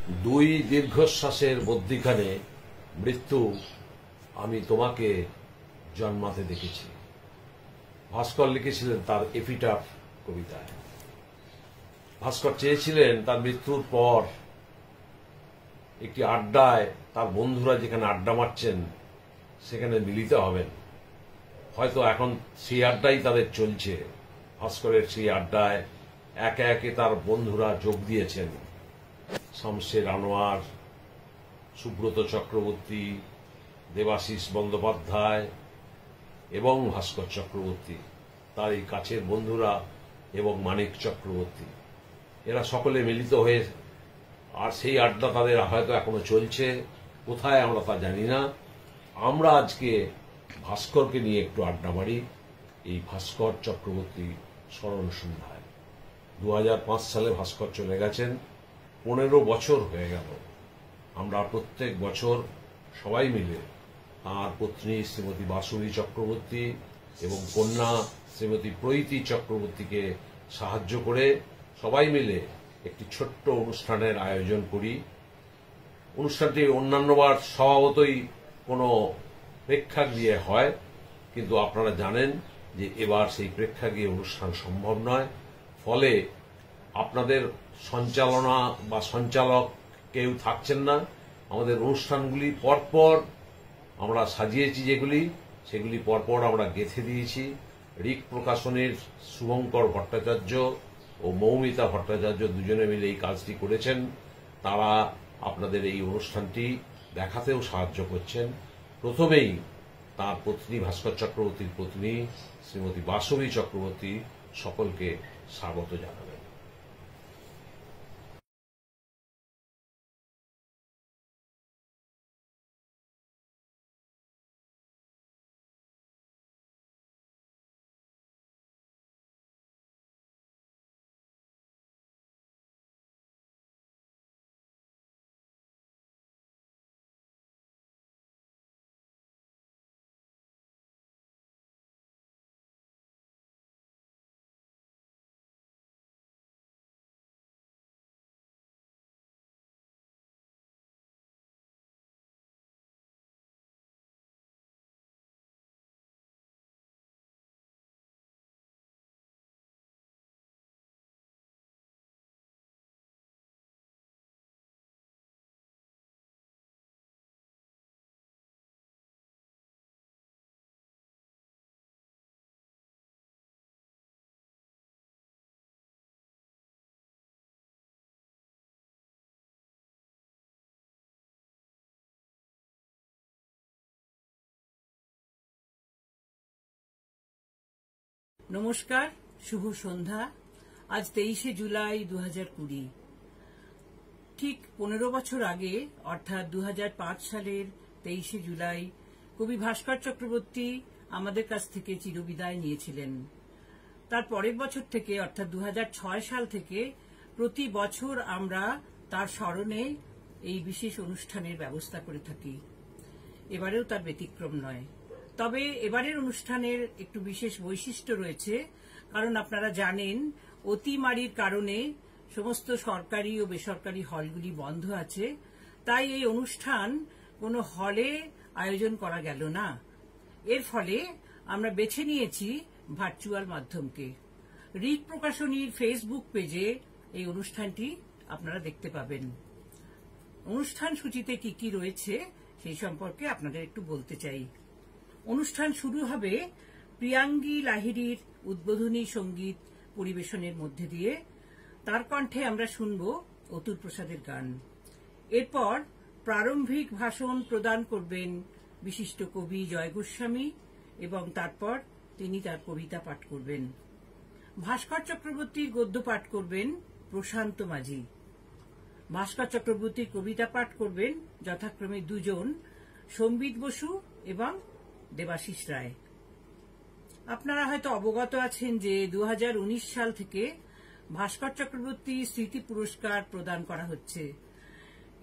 দুই দীর্ঘশ্বাসের মধ্যিখানে মৃত্যু আমি তোমাকে জন্মাতে দেখেছি। ভাস্কর লিখেছিলেন তার এপিটাফ কবিতায়। ভাস্কর চেয়েছিলেন তার মৃত্যুর পর একটি আড্ডায় তার বন্ধুরা যেখানে আড্ডা মারছেন সেখানে মিলিত হবেন। হয়তো এখন সেই আড্ডাই তাদের চলছে। ভাস্করের সেই আড্ডায় একে একে তার বন্ধুরা যোগ দিয়েছেন। শামসের আনোয়ার, সুব্রত চক্রবর্তী, দেবাশিস বন্দ্যোপাধ্যায় এবং ভাস্কর চক্রবর্তী, তার এই কাছের বন্ধুরা এবং মানিক চক্রবর্তী, এরা সকলে মিলিত হয়ে, আর সেই আড্ডা তাদের হয়তো এখনো চলছে, কোথায় আমরা তা জানি না। আমরা আজকে ভাস্করকে নিয়ে একটু আড্ডা মারি এই ভাস্কর চক্রবর্তী স্মরণ সন্ধ্যায়। 2005 সালে ভাস্কর চলে গেছেন, 15 বছর হয়ে গেল। আমরা প্রত্যেক বছর সবাই মিলে তাঁর পত্নী শ্রীমতী বাসুরী চক্রবর্তী এবং কন্যা শ্রীমতী প্রীতি চক্রবর্তীকে সাহায্য করে সবাই মিলে একটি ছোট্ট অনুষ্ঠানের আয়োজন করি। অনুষ্ঠানটি অন্যান্যবার স্বভাবতই কোনো প্রেক্ষাগৃহে হয়, কিন্তু আপনারা জানেন যে এবার সেই প্রেক্ষাগৃহে অনুষ্ঠান সম্ভব নয়। ফলে আপনাদের সঞ্চালনা বা সঞ্চালক কেউ থাকছেন না। আমাদের অনুষ্ঠানগুলি পরপর আমরা সাজিয়েছি, সেগুলি পরপর আমরা গেঁথে দিয়েছি। ঋক প্রকাশনের শুভঙ্কর ভট্টাচার্য ও মৌমিতা ভট্টাচার্য দুজনে মিলে এই কাজটি করেছেন। তারা আপনাদের এই অনুষ্ঠানটি দেখাতেও সাহায্য করছেন। প্রথমেই তাঁর পত্নী ভাস্কর চক্রবর্তীর পত্নী শ্রীমতী বাসবী চক্রবর্তী সকলকে স্বাগত জানাবেন। নমস্কার, শুভ সন্ধ্যা। আজ 23শে জুলাই 2020। ঠিক 15 বছর আগে, অর্থাৎ 2005 সালের 23শে জুলাই, কবি ভাস্কর চক্রবর্তী আমাদের কাছ থেকে চিরবিদায় নিয়েছিলেন। তার পরের বছর থেকে, অর্থাৎ 2006 সাল থেকে প্রতি বছর আমরা তার স্মরণে এই বিশেষ অনুষ্ঠানের ব্যবস্থা করে থাকি। এবারেও তার ব্যতিক্রম নয়। তবে এবারের অনুষ্ঠানের একটু বিশেষ বৈশিষ্ট্য রয়েছে, কারণ আপনারা জানেন অতিমারির কারণে সমস্ত সরকারি ও বেসরকারি হলগুলি বন্ধ আছে। তাই এই অনুষ্ঠান কোনো হলে আয়োজন করা গেল না। এর ফলে আমরা বেছে নিয়েছি ভার্চুয়াল মাধ্যমকে। ঋক প্রকাশনীর ফেসবুক পেজে এই অনুষ্ঠানটি আপনারা দেখতে পাবেন। অনুষ্ঠান সূচিতে কি কি রয়েছে সেই সম্পর্কে আপনাদের একটু বলতে চাই। অনুষ্ঠান শুরু হবে প্রিয়াঙ্গী লাহিড়ীর উদ্বোধনী সঙ্গীত পরিবেশনের মধ্যে দিয়ে। তার কণ্ঠে আমরা শুনব অতুল প্রসাদের গান। এরপর প্রারম্ভিক ভাষণ প্রদান করবেন বিশিষ্ট কবি জয় গোস্বামী এবং তারপর তিনি তার কবিতা পাঠ করবেন। ভাস্কর চক্রবর্তীর গদ্য পাঠ করবেন প্রশান্ত মাঝি। ভাস্কর চক্রবর্তীর কবিতা পাঠ করবেন যথাক্রমে দুজন, সম্বিত বসু এবং দেবাশিস রায়। আপনারা হয়তো অবগত আছেন যে 2019 সাল থেকে ভাস্কর চক্রবর্তী স্মৃতি পুরস্কার প্রদান করা হচ্ছে।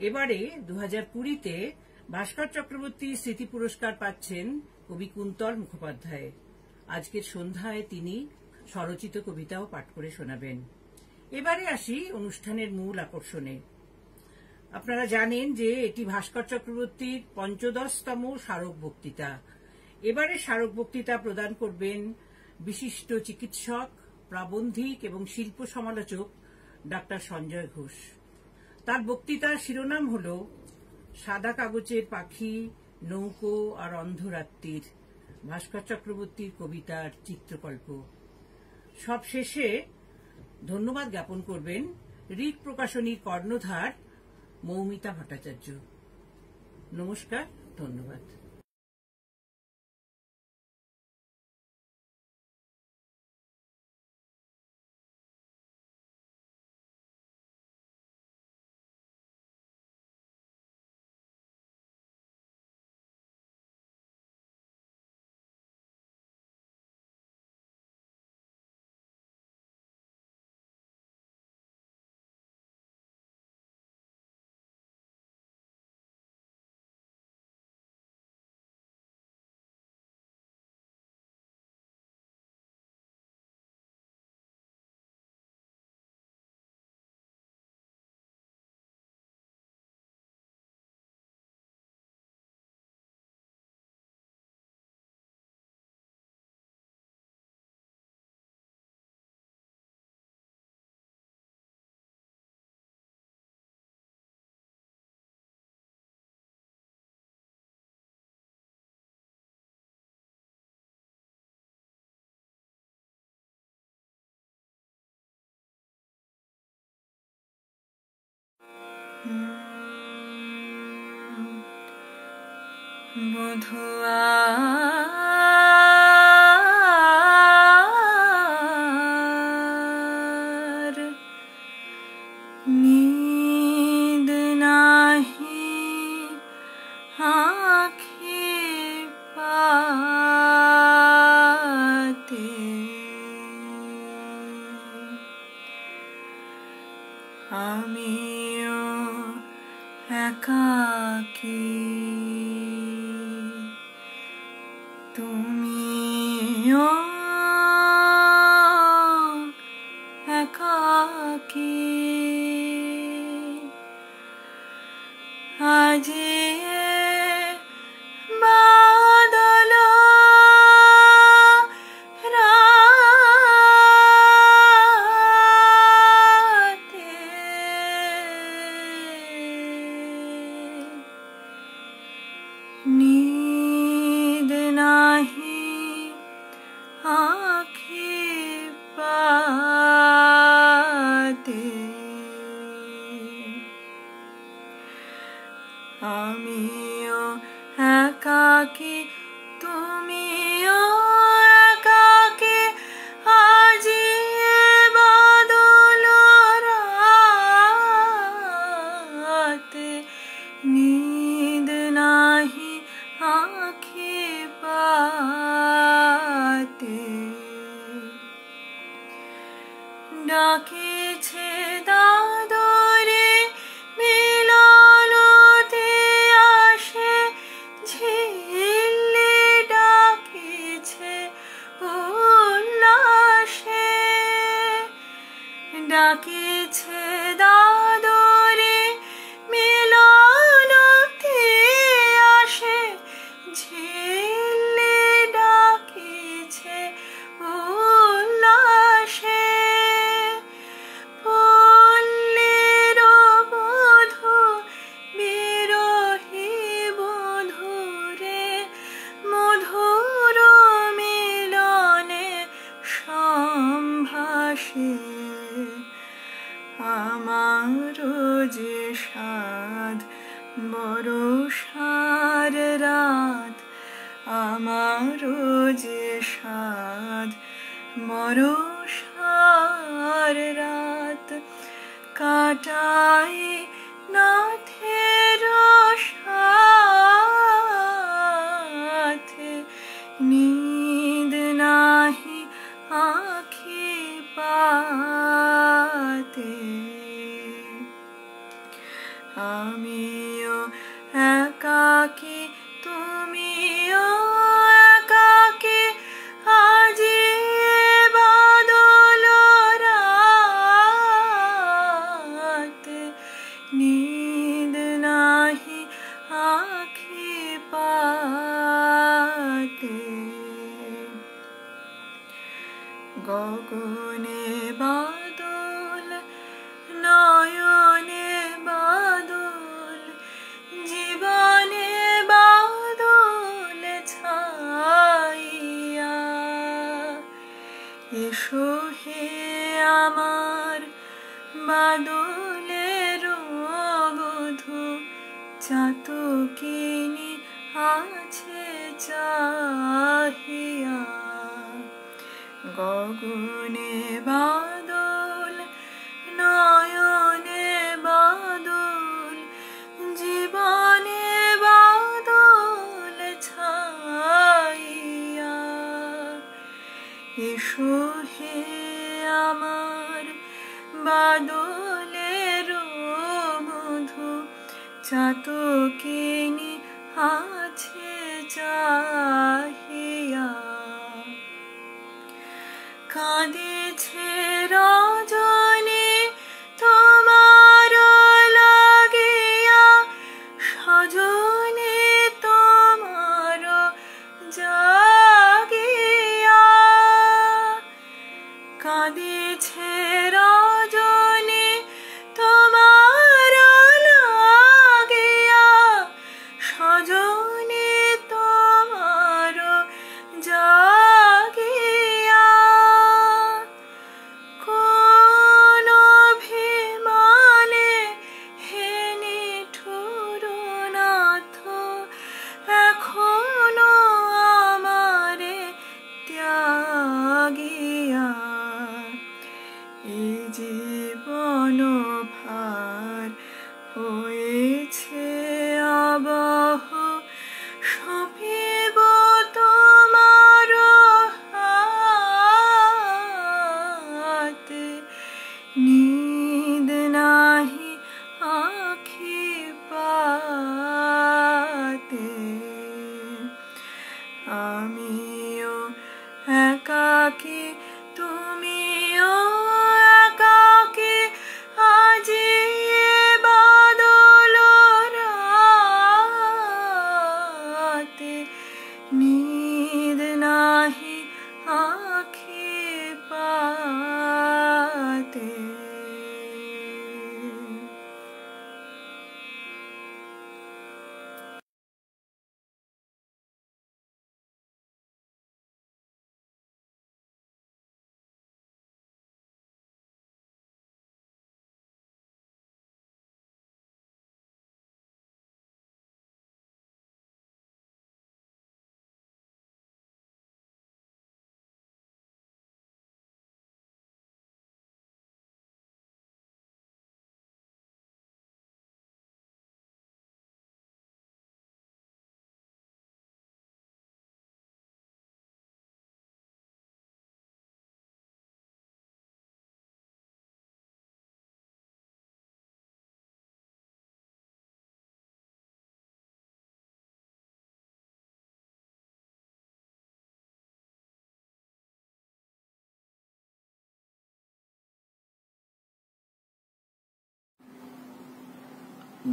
এবারে 2020-তে ভাস্কর চক্রবর্তী স্মৃতি পুরস্কার পাচ্ছেন কবি কুন্তল মুখোপাধ্যায়। আজকের সন্ধ্যায় তিনি স্বরচিত কবিতাও পাঠ করে শোনাবেন। এবারে আসি অনুষ্ঠানের মূল আকর্ষণে। আপনারা জানেন যে এটি ভাস্কর চক্রবর্তীর ৫৫তম স্মারক বক্তৃতা। এবারে স্মারক বক্তৃতা প্রদান করবেন বিশিষ্ট চিকিৎসক, প্রাবন্ধিক এবং শিল্প সমালোচক ডাক্তার সঞ্জয় ঘোষ। তার বক্তৃতার শিরোনাম হল সাদা কাগজের পাখি, নৌকো আর অন্ধরাত্রির ভাস্কর চক্রবর্তীর কবিতার চিত্রকল্প। সবশেষে ধন্যবাদ জ্ঞাপন করবেন ঋক প্রকাশনীর কর্ণধার মৌমিতা ভট্টাচার্য। নমস্কার, ধন্যবাদ। বধুয়ার নীদ নাহি আঁখি পাতে, আমিও একাকী, তুমিও একাকী। আজি বাদল রাতে, নীদ নাহি আঁখি পাতে, আমিও একাকী, তুমিও একাকী। আজি বাদল রাতে, নীদ নাহি আঁখি পাতে, ডাকিছে দাদরে মিলনতে আসে, ঝিল্লি ডাকিছে উল্লাসে, ডাকিছে দাদরে মিলনতে আসে, ঝিল্লি ডাকিছে উল্লাসে। পল্লীর বধূ বিরহী বধূরে, মধুর মিলনে সম্ভাষে, আমার যে সাধ বরষার রাত, আমার যে সাধ বরষার রাত, কাটাই নাথের সাথে, নীদ নাহি আঁখি পাতে, আমিও একাকী, তুমিও একাকী। আজি বাদল রাতে, নীদ হে আমার বাদলের বধূ, চাতকিনী আছে চাহিয়া। গগনে বাদল, নয়নে বাদল, জীবনে বাদল ছাইয়া। এসো হে আমার বাদলের বধূ, চাতকিনী আছে চাহিয়া। কাঁদিছে রজনী তোমার লাগিয়া, সজনী তোমার জাগিয়া। কাঁদিছে রজনী তোমার লাগিয়া, সজনী তোমার জাগিয়া। কোন অভিমানে হে নিঠুর নাথ, এখনো আমারে ত্যাগিয়া। এই জীবন ভার হয়েছে আবহ, সপিব তোমার হাতে। নিদ নাহি আখি পাতে, আমিও একাকী তুমিও একাকী, আজি এ বাদল রাতে। নিদ নাহি আখি পাতে।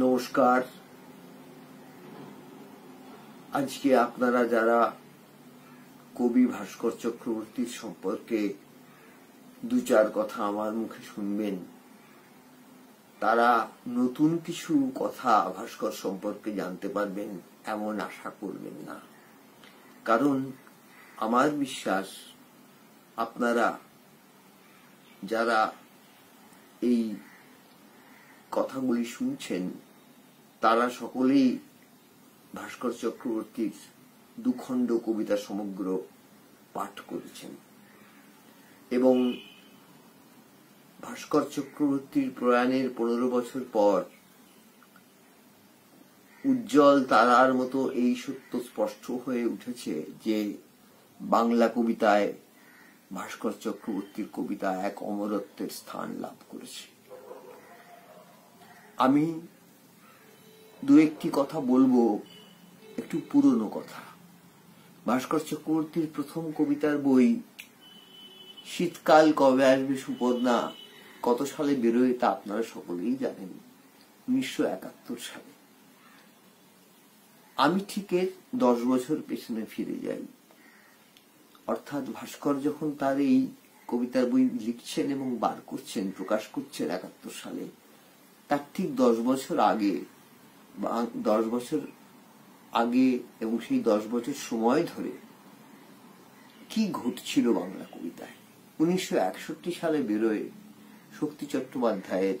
নমস্কার। আজকে আপনারা যারা কবি ভাস্কর চক্রবর্তীর সম্পর্কে দু চার কথা আমার মুখে শুনবেন, তারা নতুন কিছু কথা ভাস্কর সম্পর্কে জানতে পারবেন এমন আশা করবেন না। কারণ আমার বিশ্বাস আপনারা যারা এই কথাগুলি শুনছেন তারা সকলেই ভাস্কর চক্রবর্তীর দুখণ্ড কবিতা সমগ্র পাঠ করেছেন এবং ভাস্কর চক্রবর্তীর প্রয়াণের 15 বছর পর উজ্জ্বল তারার মতো এই সত্য স্পষ্ট হয়ে উঠেছে যে বাংলা কবিতায় ভাস্কর চক্রবর্তীর কবিতা এক অমরত্বের স্থান লাভ করেছে। আমি দু একটি কথা বলবো, একটু পুরনো কথা। ভাস্কর চক্রবর্তীর প্রথম কবিতার বই শীতকাল কবে আসবে সুপর্ণা কত সালে বেরোয় তা আপনারা সকলেই জানেন, 1971 সালে। আমি ঠিক 10 বছর পেছনে ফিরে যাই। অর্থাৎ ভাস্কর যখন তার এই কবিতার বই লিখছেন এবং বার করছেন, প্রকাশ করছেন 71 সালে, তার ঠিক 10 বছর আগে, 10 বছর আগে এবং সেই 10 বছর সময় ধরে কি ঘটছিল বাংলা কবিতায় 1961 সালে বেরোয় শক্তি চট্টোপাধ্যায়ের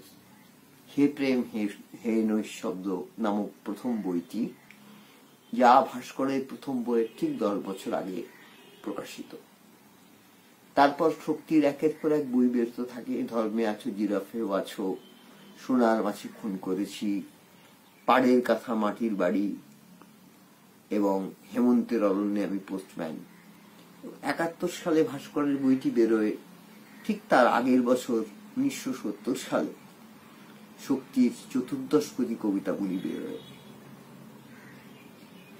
হে প্রেম হে নৈঃশব্দ নামক প্রথম বইটি, যা ভাস্করের প্রথম বইয়ের ঠিক 10 বছর আগে প্রকাশিত। তারপর শক্তির একের পর এক বই বেরোতে থাকে। ধর্মে আছো, জিরাফেও আছো, সোনার মাছি খুন করেছি, পাড়ের কাঁথা মাটির বাড়ি এবং হেমন্তের অরণ্যে আমি পোস্টম্যান। 71 সালে ভাস্করের বইটি বেরোয়। ঠিক তার আগের বছর 1970 সালে শক্তির চতুর্দশপদী কবিতাগুলি বেরোয়।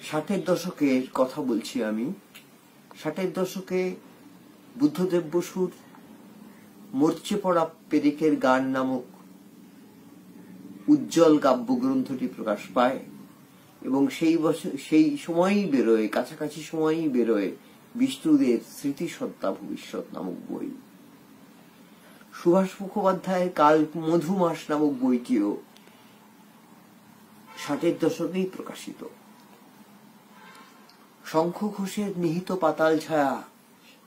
60-এর দশকের কথা বলছি আমি। 60-এর দশকে বুদ্ধদেব বসুর মরচে পড়া পেরেকের গান নামক উজ্জ্বল কাব্যগ্রন্থটি প্রকাশ পায় এবং সেই সময়ই বেরোয়, কাছাকাছি সময়ই বেরোয় বিষ্ণুদের স্মৃতিসত্তা ভবিষ্যৎ নামক বই। সুভাষ মুখোপাধ্যায়ের কাল মধুমাস নামক বইটিও 60-এর দশকেই প্রকাশিত। শঙ্খ ঘোষের নিহিত পাতাল ছায়া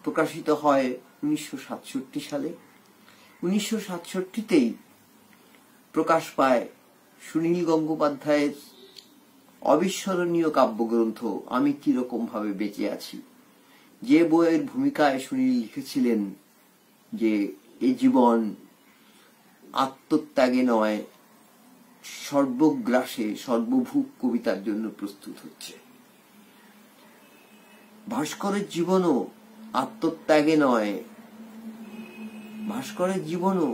প্রকাশিত হয় 1967 সালে। 1967তেই প্রকাশ পায় সুনীল গঙ্গোপাধ্যায়ের অবিস্মরণীয় কাব্যগ্রন্থ আমি কিরকম ভাবে বেঁচে আছি, যে বইয়ের ভূমিকায় সুনীল লিখেছিলেন যে এই জীবন আত্মত্যাগে নয়, সর্বগ্রাসে সর্বভূক কবিতার জন্য প্রস্তুত হচ্ছে। ভাস্করের জীবনও আত্মত্যাগে নয়, ভাস্করের জীবনও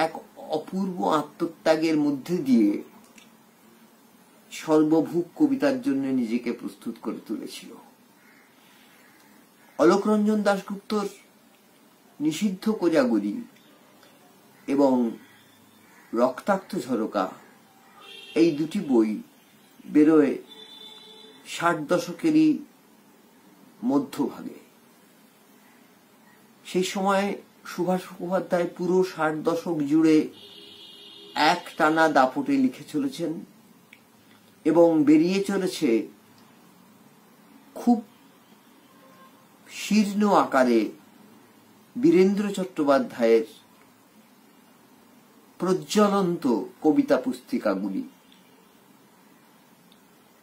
এক অপূর্ব আত্মত্যাগের মধ্যে দিয়ে সর্বভূক কবিতার জন্য নিজেকে প্রস্তুত করে তুলেছিল। অলোক রঞ্জন দাশগুপ্তর নিষিদ্ধ কোজাগরি এবং রক্তাক্ত ঝরকা, এই দুটি বই বেরোয় 60 দশকেরই মধ্যভাগে। সেই সময় সুভাষ মুখোপাধ্যায় পুরো 60 দশক জুড়ে এক টানা দাপটে লিখে চলেছেন এবং বেরিয়ে চলেছে খুব শীর্ণ আকারে বীরেন্দ্র চট্টোপাধ্যায়ের প্রজ্বলন্ত কবিতা পুস্তিকাগুলি।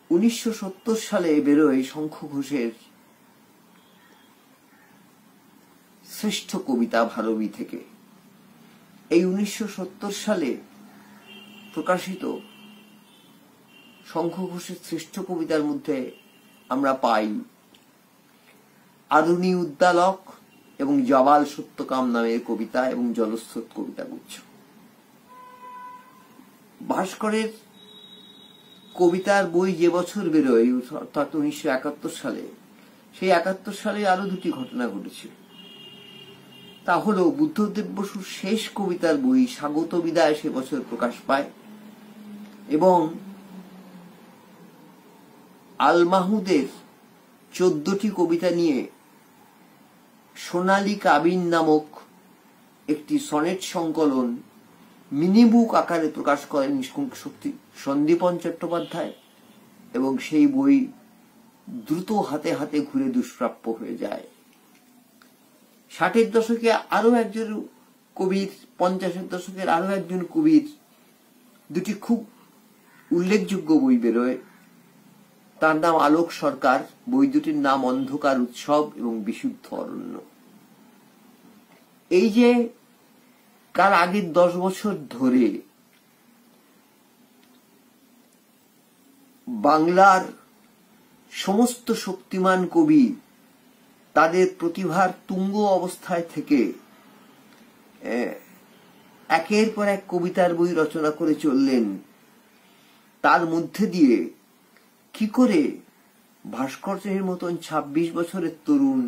1970 সালে বেরোয় শঙ্খ ঘোষের শ্রেষ্ঠ কবিতা ভারবী থেকে। এই 1970 সালে প্রকাশিত শঙ্খ ঘোষের শ্রেষ্ঠ কবিতার মধ্যে আমরা পাই আরুণী উদ্দালক এবং জবাল সত্যকাম নামের কবিতা এবং জলস্রোত কবিতাগুচ্ছ। ভাস্করের কবিতার বই যে বছর বেরোয় অর্থাৎ 1971 সালে, সেই 71 সালে আরো দুটি ঘটনা ঘটেছিল। তা হলো বুদ্ধদেব বসুর শেষ কবিতার বই স্বাগত বিদায় সে বছর প্রকাশ পায় এবং আল মাহমুদের 14টি কবিতা নিয়ে সোনালী কাবিন নামক একটি সনেট সংকলন মিনিবুক আকারে প্রকাশ করেন সন্দীপন চট্টোপাধ্যায় এবং সেই বই দ্রুত হাতে হাতে ঘুরে দুষ্প্রাপ্য হয়ে যায়। 60-এর দশকে আরো একজন কবির, 50-এর দশকের আরো একজন কবির দুটি খুব উল্লেখযোগ্য বই বেরোয়। তার নাম আলোক সরকার, বই দুটির নাম অন্ধকার উৎসব এবং বিশুদ্ধ অরণ্য। এই যে কার আগের 10 বছর ধরে বাংলার সমস্ত শক্তিমান কবি তাদের প্রতিভার তুঙ্গ অবস্থায় থেকে একের পর এক কবিতার বই রচনা করে চললেন, তার মধ্যে দিয়ে কি করে ভাস্কর্যের মতন 26 বছরের তরুণ,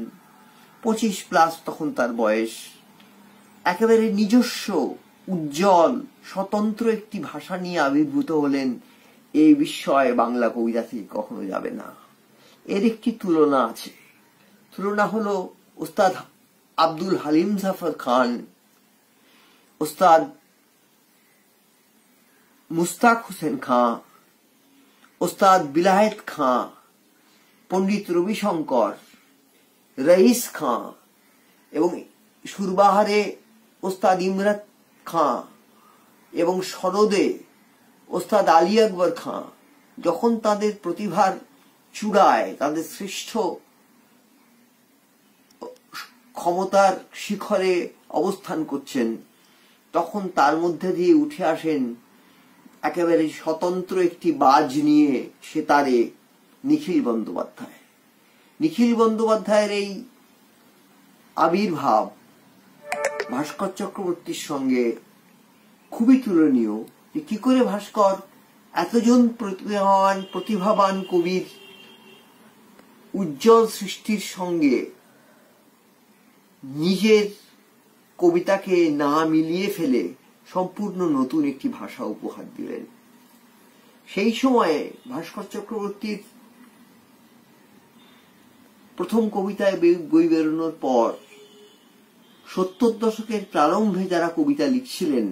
25+ তখন তার বয়স, একেবারে নিজস্ব উজ্জ্বল স্বতন্ত্র একটি ভাষা নিয়ে আবির্ভূত হলেন, এই বিস্ময় বাংলা কবিতা থেকে কখনো যাবে না। এর একটি তুলনা আছে। তুলনা হলো ওস্তাদ আব্দুল হালিম জাফর খান, ওস্তাদ মুস্তাক হোসেন খাঁ, ওস্তাদ বিলায়েত খাঁ, পণ্ডিত রবিশঙ্কর, রইস খাঁ এবং সুরবাহারে ওস্তাদ ইমরাত খাঁ এবং সনদে ওস্তাদ আলী আকবর খাঁ যখন তাদের প্রতিভার চূড়ায়, তাদের শ্রেষ্ঠ ক্ষমতার শিখরে অবস্থান করছেন, তখন তার মধ্যে দিয়ে উঠে আসেন একেবারে স্বতন্ত্র একটি বাজ নিয়ে সেতারে নিখিল বন্দ্যোপাধ্যায়। নিখিল বন্দ্যোপাধ্যায়ের এই আবির্ভাব ভাস্কর চক্রবর্তীর সঙ্গে খুবই তুলনীয়, যে কি করে ভাস্কর এতজন প্রতিভাবান কবির উজ্জ্বল সৃষ্টির সঙ্গে নিজের কবিতাকে না মিলিয়ে ফেলে সম্পূর্ণ নতুন একটি ভাষা উপহার দিলেন। সেই সময়ে ভাস্কর চক্রবর্তীর প্রথম কবিতায় বই বেরোনোর পর 70 দশকের প্রারম্ভে যারা কবিতা লিখছিলেন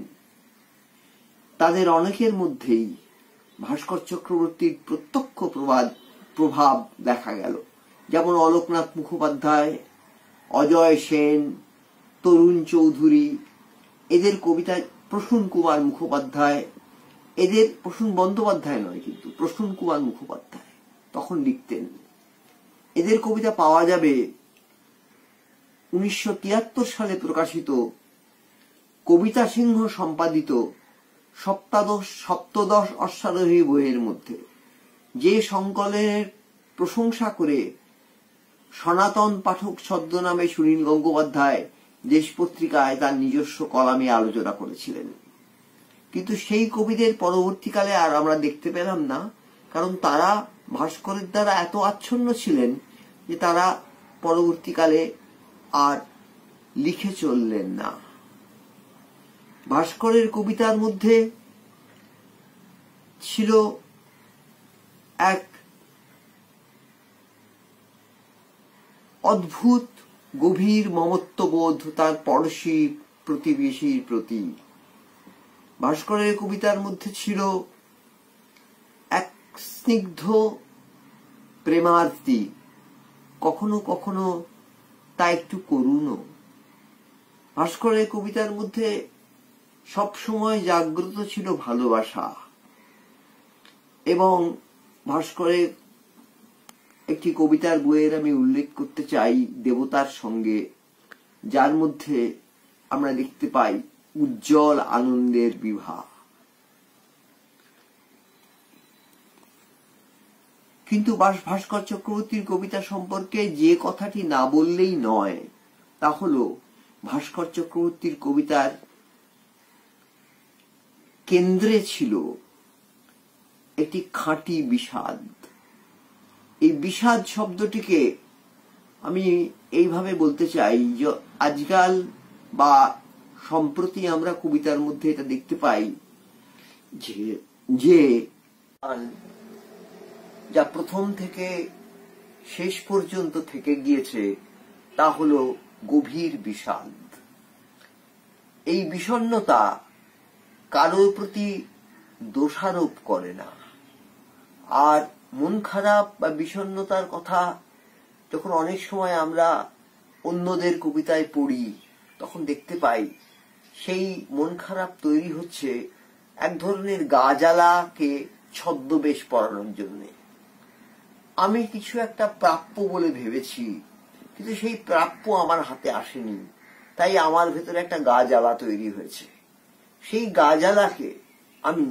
তাদের অনেকের মধ্যেই ভাস্কর চক্রবর্তীর প্রত্যক্ষ প্রভাব দেখা গেল। যেমন অলোকনাথ মুখোপাধ্যায়, অজয় সেন, তরুণ চৌধুরী, এদের কবিতায় প্রসূন কুমার মুখোপাধ্যায়, এদের প্রসূন বন্দ্যোপাধ্যায় নয় কিন্তু প্রসূন কুমার মুখোপাধ্যায় তখন লিখতেন। এদের কবিতা পাওয়া যাবে 1973 সালে প্রকাশিত কবিতা সিংহ সম্পাদিত সপ্তদশ অশ্বারোহী বইয়ের মধ্যে, যে সংকলনের প্রশংসা করে সনাতন পাঠক ছদ্মনামে সুনীল গঙ্গোপাধ্যায় দেশ পত্রিকায় তার নিজস্ব কলামে আলোচনা করেছিলেন। কিন্তু সেই কবিদের পরবর্তীকালে আর আমরা দেখতে পেলাম না, কারণ তারা ভাস্করের দ্বারা এত আচ্ছন্ন ছিলেন যে তারা পরবর্তীকালে আর লিখে চললেন না। ভাস্করের কবিতার মধ্যে ছিল এক অদ্ভুত গভীর মমত্ববোধ তার পড়শি প্রতিবেশীর প্রতি। ভাস্করের কবিতার মধ্যে ছিল এক স্নিগ্ধ প্রেমার্তি, কখনো কখনো তা একটু করুণও। ভাস্করের কবিতার মধ্যে সব সময় জাগ্রত ছিল ভালোবাসা। এবং ভাস্করের একটি কবিতার বইয়ের আমি উল্লেখ করতে চাই দেবতার সঙ্গে, যার মধ্যে আমরা দেখতে পাই উজ্জ্বল আনন্দের বিভা। কিন্তু ভাস্কর চক্রবর্তীর কবিতা সম্পর্কে যে কথাটি না বললেই নয় তা হলো ভাস্কর চক্রবর্তীর কবিতার কেন্দ্রে ছিল একটি খাঁটি বিষাদ। এই বিষাদ শব্দটিকে আমি এইভাবে বলতে চাই যে আজকাল বা সম্প্রতি আমরা কবিতার মধ্যে এটা দেখতে পাই যে যা প্রথম থেকে শেষ পর্যন্ত থেকে গিয়েছে তা হলো গভীর বিষাদ। এই বিষণ্ণতা কারোর প্রতি দোষারোপ করে না। আর মন খারাপ বা বিষণ্ণতার কথা যখন অনেক সময় আমরা অন্যদের কবিতায় পড়ি তখন দেখতে পাই সেই মন খারাপ তৈরি হচ্ছে এক ধরনের গা জ্বালাকে ছদ্মবেশ পরানোর জন্য। আমি কিছু একটা প্রাপ্য বলে ভেবেছি, কিন্তু সেই প্রাপ্য আমার হাতে আসেনি, তাই আমার ভেতরে একটা গা জ্বালা তৈরি হয়েছে। সেই গা জ্বালাকে আমি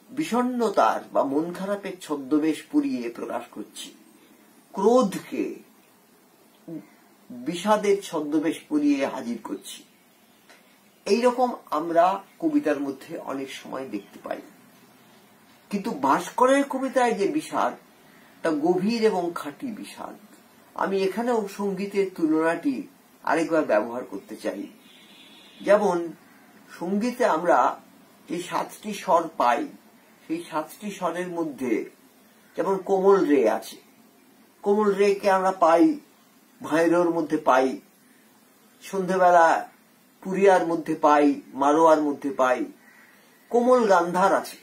বিষণ্ণতার বা মন খারাপের ছদ্মবেশ পুরিয়ে প্রকাশ করছি, ক্রোধকে বিষাদের ছদ্মবেশ পুরিয়ে হাজির করছি। এইরকম আমরা কবিতার মধ্যে অনেক সময় দেখতে পাই। কিন্তু ভাস্করের কবিতায় যে বিষাদ তা গভীর এবং খাঁটি বিষাদ। আমি এখানেও সঙ্গীতের তুলনাটি আরেকবার ব্যবহার করতে চাই। যেমন সঙ্গীতে আমরা যে 7টি স্বর পাই, সেই 7টি স্বরের মধ্যে যেমন কোমল রে আছে, কোমল রেকে আমরা পাই ভাইরোর মধ্যে পাই, সন্ধেবেলা পুরিয়ার মধ্যে পাই, মারোয়ার মধ্যে পাই। কোমল গান্ধার আছে,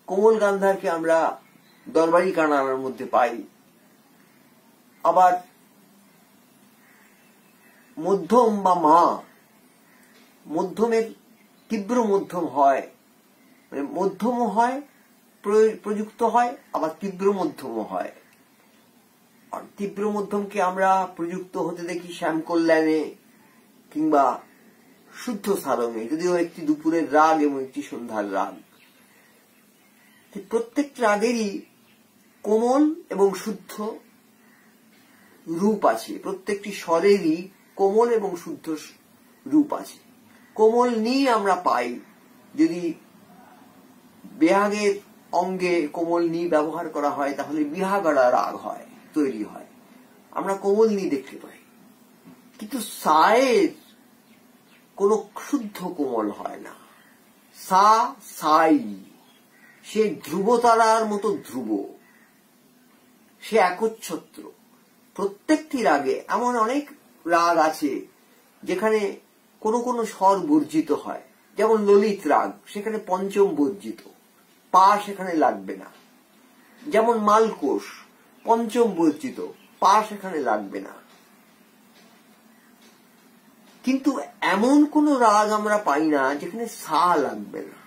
কোমল গান্ধারকে আমরা দরবারি কানাড়ার মধ্যে পাই। আবার মধ্যম বা মা, মধ্যমের তীব্র মধ্যম হয়, মানে মধ্যমও হয়, প্রযুক্ত হয়, আবার তীব্র মধ্যমও হয়। আর তীব্র মধ্যমকে আমরা প্রযুক্ত হতে দেখি শ্যামকল্যাণে কিংবা শুদ্ধ সারঙ্গে, যদিও একটি দুপুরের রাগ এবং একটি সন্ধ্যার রাগ। প্রত্যেক রাগেরই কোমল এবং শুদ্ধ রূপ আছে, প্রত্যেকটি স্বরেরই কোমল এবং শুদ্ধ রূপ আছে। কোমল নি আমরা পাই, যদি বিহাগের অঙ্গে কোমল নি ব্যবহার করা হয় তাহলে বিহাগড়া রাগ হয়, তৈরি হয়, আমরা কোমল নি দেখতে পাই। কিন্তু সায়ের কোন শুদ্ধ কোমল হয় না। সা সাই, সে ধ্রুবতারার মতো ধ্রুব, সে একচ্ছত্র। প্রত্যেকটি রাগে এমন অনেক রাগ আছে যেখানে কোন কোন স্বর বর্জিত হয়, যেমন ললিত রাগ, সেখানে পঞ্চম বর্জিত, পা সেখানে লাগবে না। যেমন মালকোষ, পঞ্চম বর্জিত, পা সেখানে লাগবে না। কিন্তু এমন কোন রাগ আমরা পাই না যেখানে সা লাগবে না।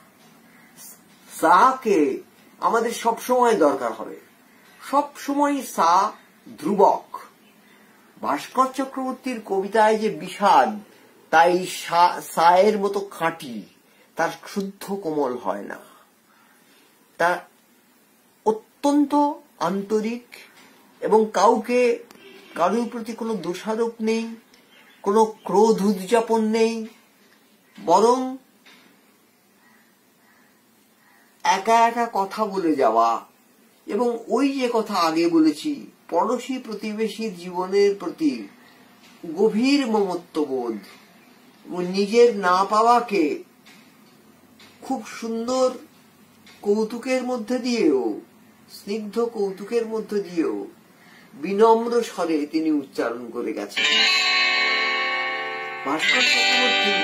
সা কে আমাদের সবসময় দরকার হবে, সবসময় সা ধ্রুবক। ভাস্কর চক্রবর্তীর কবিতায় যে বিষাদ, তাই সায়ের মতো খাঁটি, তার শুদ্ধ কোমল হয় না। তা অত্যন্ত আন্তরিক এবং কারোর প্রতি কোনো দোষারোপ নেই, কোনো ক্রোধ উদযাপন নেই, বরং একা একা কথা বলে যাওয়া এবং ওই যে কথা আগে বলেছি, পড়োশী প্রতিবেশীর জীবনের প্রতি গভীর মমত্ববোধ ও নিজের না পাওয়াকে খুব সুন্দর কৌতুকের মধ্যে দিয়েও, স্নিগ্ধ কৌতুকের মধ্যে দিয়েও বিনম্র স্বরে তিনি উচ্চারণ করে গেছেন। ভাস্কর চক্রবর্তী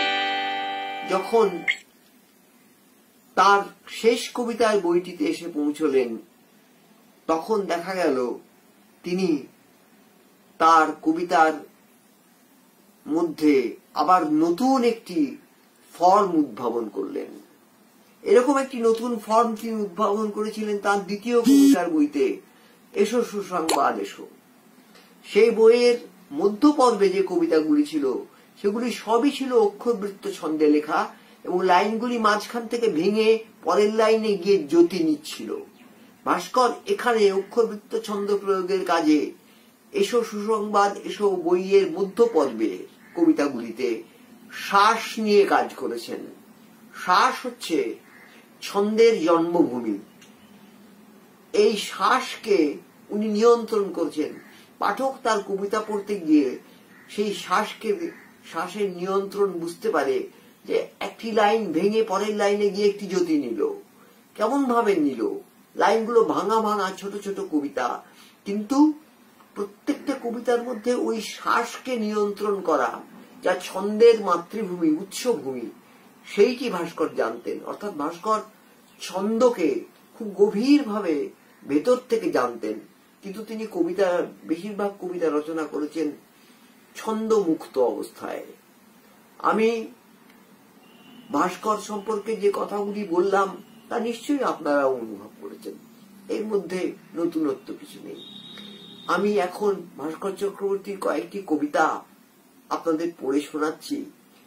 যখন তার শেষ কবিতার বইটিতে এসে পৌঁছলেন, তখন দেখা গেল তিনি তার কবিতার মধ্যে আবার নতুন একটি ফর্ম উদ্ভাবন করলেন। এরকম একটি নতুন ফর্ম তিনি উদ্ভাবন করেছিলেন তার দ্বিতীয় কবিতার বইতে, এসো সুসংবাদ এসো। সেই বইয়ের মধ্যপর্বে যে কবিতাগুলি ছিল সেগুলি সবই ছিল অক্ষরবৃত্ত ছন্দে লেখা এবং লাইনগুলি মাঝখান থেকে ভেঙে পরের লাইনে গিয়ে জ্যোতি নিচ্ছিল। ভাস্কর এখানে অক্ষরবৃত্ত ছন্দ প্রয়োগের কাজে এসো সুসংবাদ এসো বইয়ের মধ্যপর্বে কবিতাগুলিতে শ্বাস নিয়ে কাজ করেছেন। শ্বাস হচ্ছে ছন্দের জন্মভূমি। এই শ্বাসকে উনি নিয়ন্ত্রণ করছেন। পাঠক তার কবিতা পড়তে গিয়ে সেই শ্বাসের নিয়ন্ত্রণ বুঝতে পারে যে একটি লাইন ভেঙে পরের লাইনে গিয়ে একটি জ্যোতি নিল, কেমন ভাবে নিল। লাইনগুলো ভাঙা ভাঙা ছোট ছোট কবিতা, কিন্তু প্রত্যেকটা কবিতার মধ্যে ওই শ্বাসকে নিয়ন্ত্রণ করা, যা ছন্দের মাতৃভূমি, উৎসভূমি, সেইটি ভাস্কর জানতেন। অর্থাৎ ভাস্কর ছন্দকে খুব গভীরভাবে ভেতর থেকে জানতেন, কিন্তু তিনি বেশিরভাগ কবিতা রচনা করেছেন ছন্দমুক্ত অবস্থায়। আমি ভাস্কর সম্পর্কে যে কথাগুলি বললাম তা নিশ্চয়ই আপনারা অনুভব করেছেন, এর মধ্যে নতুনত্ব কিছু নেই। আমি এখন ভাস্কর চক্রবর্তীর কয়েকটি কবিতা আপনাদের পড়ে শোনাচ্ছি।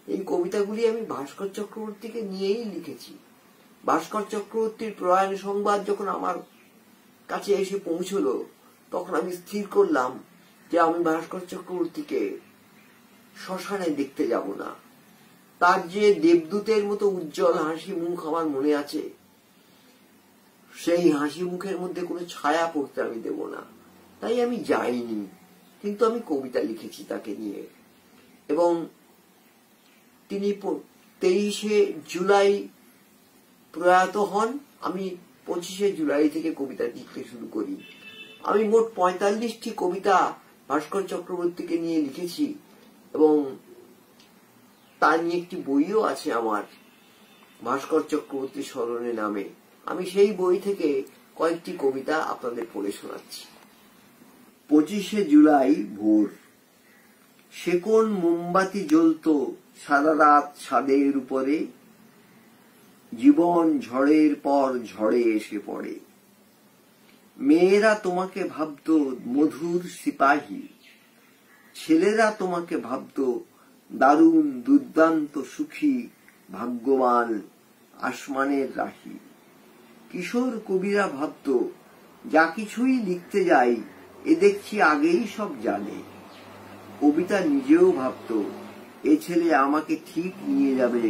এই কবিতাগুলি আমি ভাস্কর চক্রবর্তীকে নিয়েই লিখেছি। ভাস্কর চক্রবর্তীর প্রয়াণ সংবাদ যখন আমার কাছে এসে পৌঁছল, তখন আমি স্থির করলাম যে আমি ভাস্কর চক্রবর্তীকে শ্মশানে দেখতে যাব না। তার যে দেবদূতের মতো উজ্জ্বল হাসি মুখ আমার মনে আছে, সেই হাসি মুখের মধ্যে কোনো ছায়া পড়তে আমি দেব না, তাই আমি যাইনি। কিন্তু আমি কবিতা লিখেছি তাকে নিয়ে। এবং তিনি 23শে জুলাই প্রয়াত হন। আমি 25শে জুলাই থেকে কবিতা লিখতে শুরু করি। আমি মোট 45টি কবিতা ভাস্কর চক্রবর্তীকে নিয়ে লিখেছি এবং তা নিয়ে একটি বইও আছে আমার, ভাস্কর চক্রবর্তী স্মরণে নামে। আমি সেই বই থেকে কয়েকটি কবিতা আপনাদের পড়ে শোনাচ্ছি। 25শে জুলাই ভোর। সে কোন মোমবাতি জ্বলত সারা রাত ছাদের উপরে, জীবন ঝড়ের পর ঝড়ে এসে পড়ে। মেয়েরা তোমাকে ভাবত মধুর সিপাহী, ছেলেরা তোমাকে ভাবত দারুণ দুর্দান্ত সুখী ভাগ্যবান আসমানের রাহি। কিশোর কবিরা ভাবত যা কিছুই লিখতে যাই এ দেখছি আগেই সব জানে। কবিতা নিজেও ভাবত এ ছেলে আমাকে ঠিক নিয়ে যাবে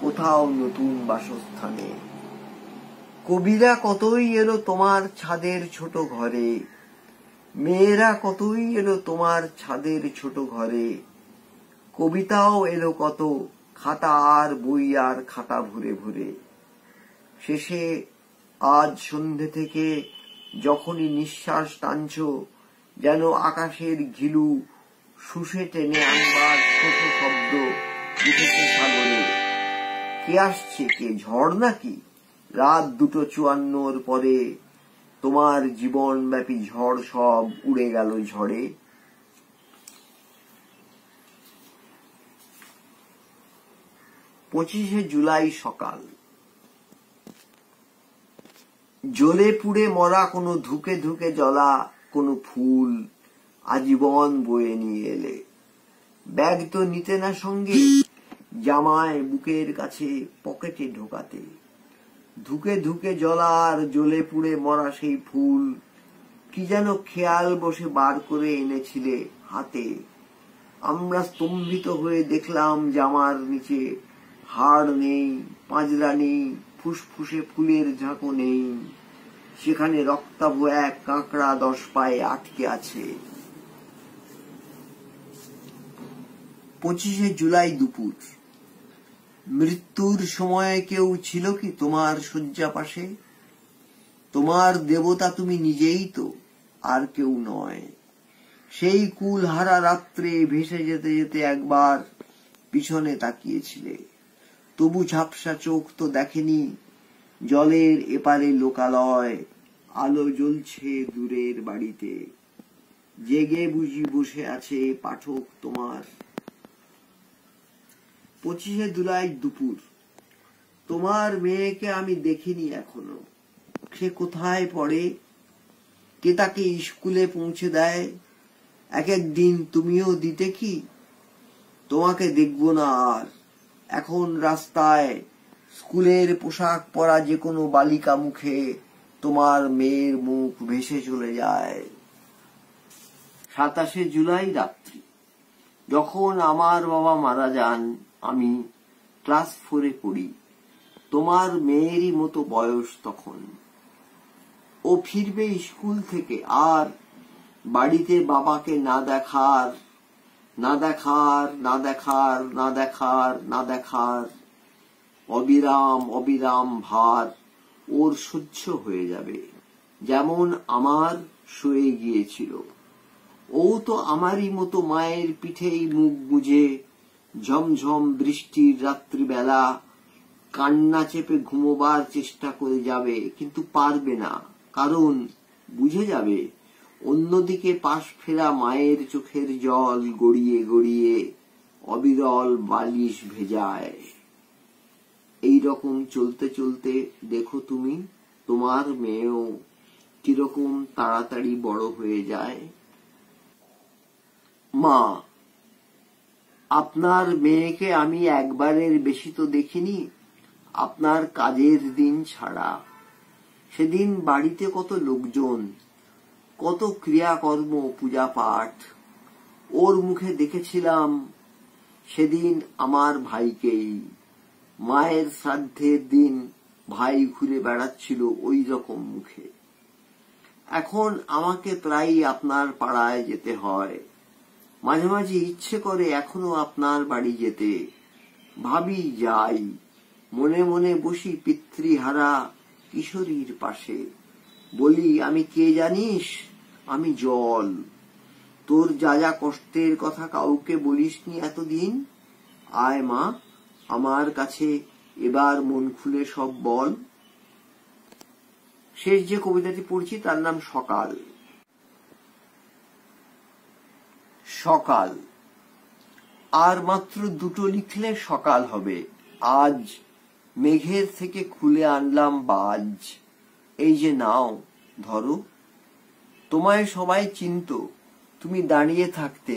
কোথাও নতুন বাসস্থানে। কবিরা কতই এলো তোমার ছাদের ছোট ঘরে, মেয়েরা কতই এলো তোমার ছাদের ছোট ঘরে। কবিতাও এলো কত খাতা আর বই আর খাতা ভরে ভরে। শেষে আজ সন্ধে থেকে যখনই নিঃশ্বাস টানছ, যেন আকাশের ঘিলু শুষে টেনে আনবার ছোট শব্দ উঠেছে সাগরে। কে আসছে, কে ঝড় নাকি? রাত 2:54 পরে তোমার জীবনব্যাপী ঝড় সব উড়ে গেল ঝড়ে। 25শে জুলাই সকাল। জ্বলে পুড়ে মরা কোনো ধুকে ধুকে জ্বলা কোনো ফুল আজীবন বয়ে নিয়ে এলে। ব্যাগ তো নিতে না সঙ্গে, জামায় বুকের কাছে পকেটে ঢোকাতে। ধুকে ধুকে জ্বলা আর জ্বলে পুড়ে মরা সেই ফুল কি যেন খেয়াল বসে বার করে এনেছিলে হাতে। আমরা স্তম্ভিত হয়ে দেখলাম জামার নিচে হাড় নেই, পাঁজরা নেই, ফুসফুসে ফুলের ঝাঁকো নেই। সেখানে রক্তাভ এক কাঁকড়া 10 পায়ে আটকে আছে। 25শে জুলাই দুপুর। মৃত্যুর সময়ে কেউ ছিল কি তোমার শয্যা পাশে? তোমার দেবতা তুমি নিজেই তো, আর কেউ নয়। সেই কুলহারা রাত্রে ভেসে যেতে যেতে একবার পিছনে তাকিয়েছিলে, তবু ঝাপসা চোখ তো দেখেনি জলের এপারে লোকালয়। আলো জ্বলছে দূরের বাড়িতে, জেগে বুঝি বসে আছে পাঠক তোমার। 25শে জুলাই দুপুর। তোমার মেয়েকে আমি দেখিনি এখনো। সে কোথায় পড়ে? কে তাকে স্কুলে পৌঁছে দেয়? এক একদিন তুমিও দিতে কি? তোমাকে দেখবো না আর। এখন রাস্তায় স্কুলের পোশাক পরা যে কোনো বালিকা মুখে তোমার মেয়ের মুখ ভেসে চলে যায়। 27শে জুলাই রাত্রি। যখন আমার বাবা মারা যান আমি ক্লাস 4-এ পড়ি। তোমার মেয়েরই মতো বয়স তখন। ও ফিরবে স্কুল থেকে, আর বাড়িতে বাবাকে না দেখার না দেখার না দেখার না দেখার না দেখার অবিরাম অবিরাম ভার ওর সহ্য হয়ে যাবে, যেমন আমার সয়ে গিয়েছিল। ও তো আমারই মতো মায়ের পিঠেই মুখ গুজে ঝমঝম বৃষ্টির রাত্রিবেলা কান্না চেপে ঘুমোবার চেষ্টা করে যাবে, কিন্তু পারবে না, কারণ বুঝে যাবে অন্যদিকে পাশ ফেরা মায়ের চোখের জল গড়িয়ে গড়িয়ে অবিরল বালিশ ভেজায়। এই রকম চলতে চলতে দেখো তুমি তোমার মেয়েও কিরকম তাড়াতাড়ি বড় হয়ে যায়। মা, আপনার মেয়েকে আমি একবারের বেশি তো দেখিনি, আপনার কাজের দিন ছাড়া। সেদিন বাড়িতে কত লোকজন, কত ক্রিয়াকর্ম, পূজা পাঠ। ওর মুখে দেখেছিলাম সেদিন আমার ভাইকেই। মায়ের শ্রাদ্ধের দিন ভাই ঘুরে বেড়াচ্ছিল ওই রকম মুখে। এখন আমাকে প্রায়ই আপনার পাড়ায় যেতে হয়। মাঝে মাঝে ইচ্ছে করে এখনো আপনার বাড়ি যেতে। ভাবি যাই, মনে মনে বসি পিতৃহারা কিশোরীর পাশে। বলি, আমি কে জানিস? আমি জল। তোর যা যা কষ্টের কথা কাউকে বলিসনি এতদিন, আয় মা আমার কাছে, এবার মন খুলে সব বল। শেষ যে কবিতাটি পড়ছি তার নাম সকাল। সকাল। আর মাত্র দুটো লিখলে সকাল হবে। আজ মেঘের থেকে খুলে আনলাম বাজ, এই যে নাও ধরো। তোমায় সবাই চিনত, তুমি দাঁড়িয়ে থাকতে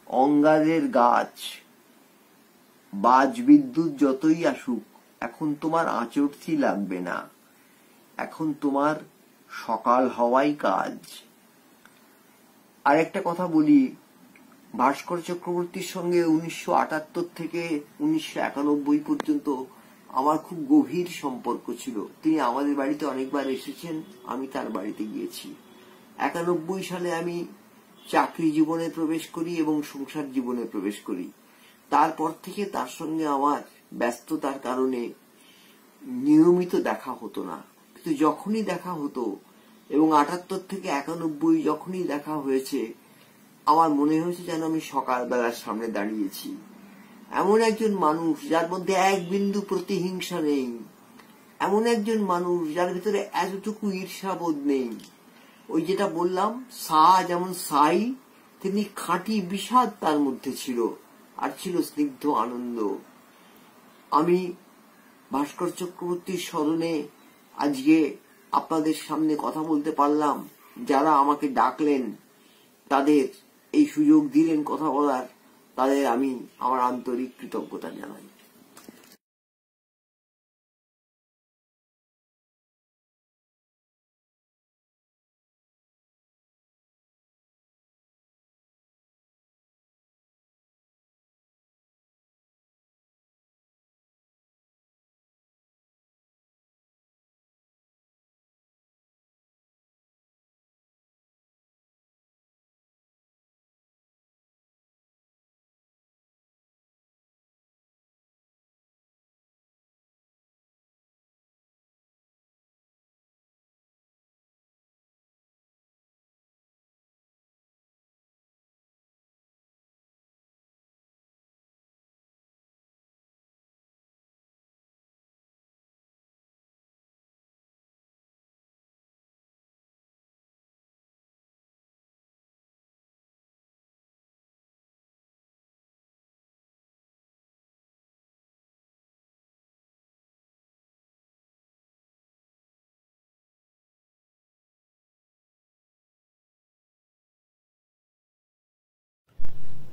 অঙ্গারের গাছ। বাজ বিদ্যুৎ যতই আসুক, এখন তোমার আঁচড়তি লাগবে না, এখন তোমার সকাল হওয়াই কাজ। আর একটা কথা বলি, ভাস্কর চক্রবর্তীর সঙ্গে 1978 থেকে 1991 পর্যন্ত আমার খুব গভীর সম্পর্ক ছিল। তিনি আমাদের বাড়িতে অনেকবার এসেছেন, আমি তার বাড়িতে গিয়েছি। 91 সালে আমি চাকরি জীবনে প্রবেশ করি এবং সংসার জীবনে প্রবেশ করি। তারপর থেকে তার সঙ্গে আমার ব্যস্ততার কারণে নিয়মিত দেখা হতো না, কিন্তু যখনই দেখা হতো এবং 78 থেকে 91 যখনই দেখা হয়েছে, আমার মনে হয়েছে যেন আমি সকালবেলার সামনে দাঁড়িয়েছি। এমন একজন মানুষ যার মধ্যে এক বিন্দু প্রতিহিংসা নেই, এমন একজন মানুষ যার ভিতরে এতটুকু ঈর্ষাবোধ নেই। ওই যেটা বললাম, সা যেমন সাই, তেমনি খাঁটি বিষাদ তার মধ্যে ছিল, আর ছিল স্নিগ্ধ আনন্দ। আমি ভাস্কর চক্রবর্তীর স্মরণে আজকে আপনাদের সামনে কথা বলতে পারলাম। যারা আমাকে ডাকলেন, তাদের এই সুযোগ দিলেন কথা বলার, তাদের আমি আমার আন্তরিক কৃতজ্ঞতা জানাই।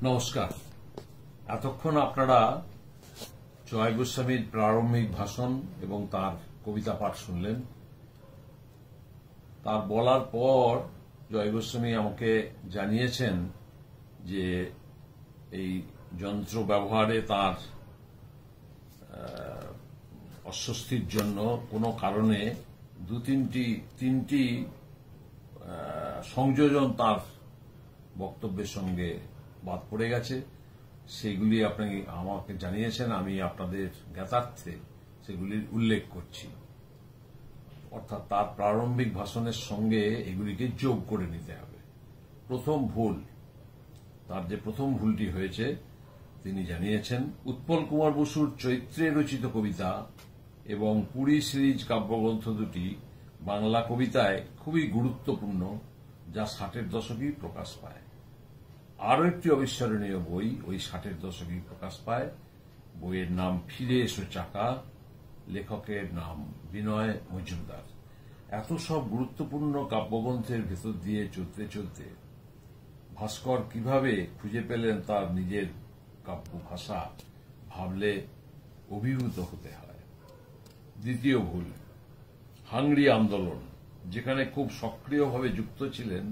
নমস্কার। এতক্ষণ আপনারা জয় গোস্বামীর প্রারম্ভিক ভাষণ এবং তার কবিতা পাঠ শুনলেন। তার বলার পর জয় গোস্বামী আমাকে জানিয়েছেন যে এই যন্ত্র ব্যবহারে তার অস্বস্তির জন্য কোনো কারণে তিনটি সংযোজন তার বক্তব্যের সঙ্গে বাদ পড়ে গেছে। সেগুলি আপনি আমাকে জানিয়েছেন, আমি আপনাদের জ্ঞাতার্থে সেগুলির উল্লেখ করছি। অর্থাৎ তার প্রারম্ভিক ভাষণের সঙ্গে এগুলিকে যোগ করে নিতে হবে। তার যে প্রথম ভুলটি হয়েছে, তিনি জানিয়েছেন উৎপল কুমার বসুর চৈত্রে রচিত কবিতা এবং পুরী সিরিজ কাব্যগ্রন্থ দুটি বাংলা কবিতায় খুবই গুরুত্বপূর্ণ, যা 60-এর দশকেই প্রকাশ পায়। আরও একটি অবিস্মরণীয় বই ওই 60-এর দশকেই প্রকাশ পায়। বইয়ের নাম ফিরে এসো চাকা, লেখকের নাম বিনয় মজুমদার। এত সব গুরুত্বপূর্ণ কাব্যগ্রন্থের ভেতর দিয়ে চলতে চলতে ভাস্কর কিভাবে খুঁজে পেলেন তার নিজের কাব্য ভাষা, ভাবলে অভিভূত হতে হয়। দ্বিতীয় ভুল, হাংরি আন্দোলন, যেখানে খুব সক্রিয়ভাবে যুক্ত ছিলেন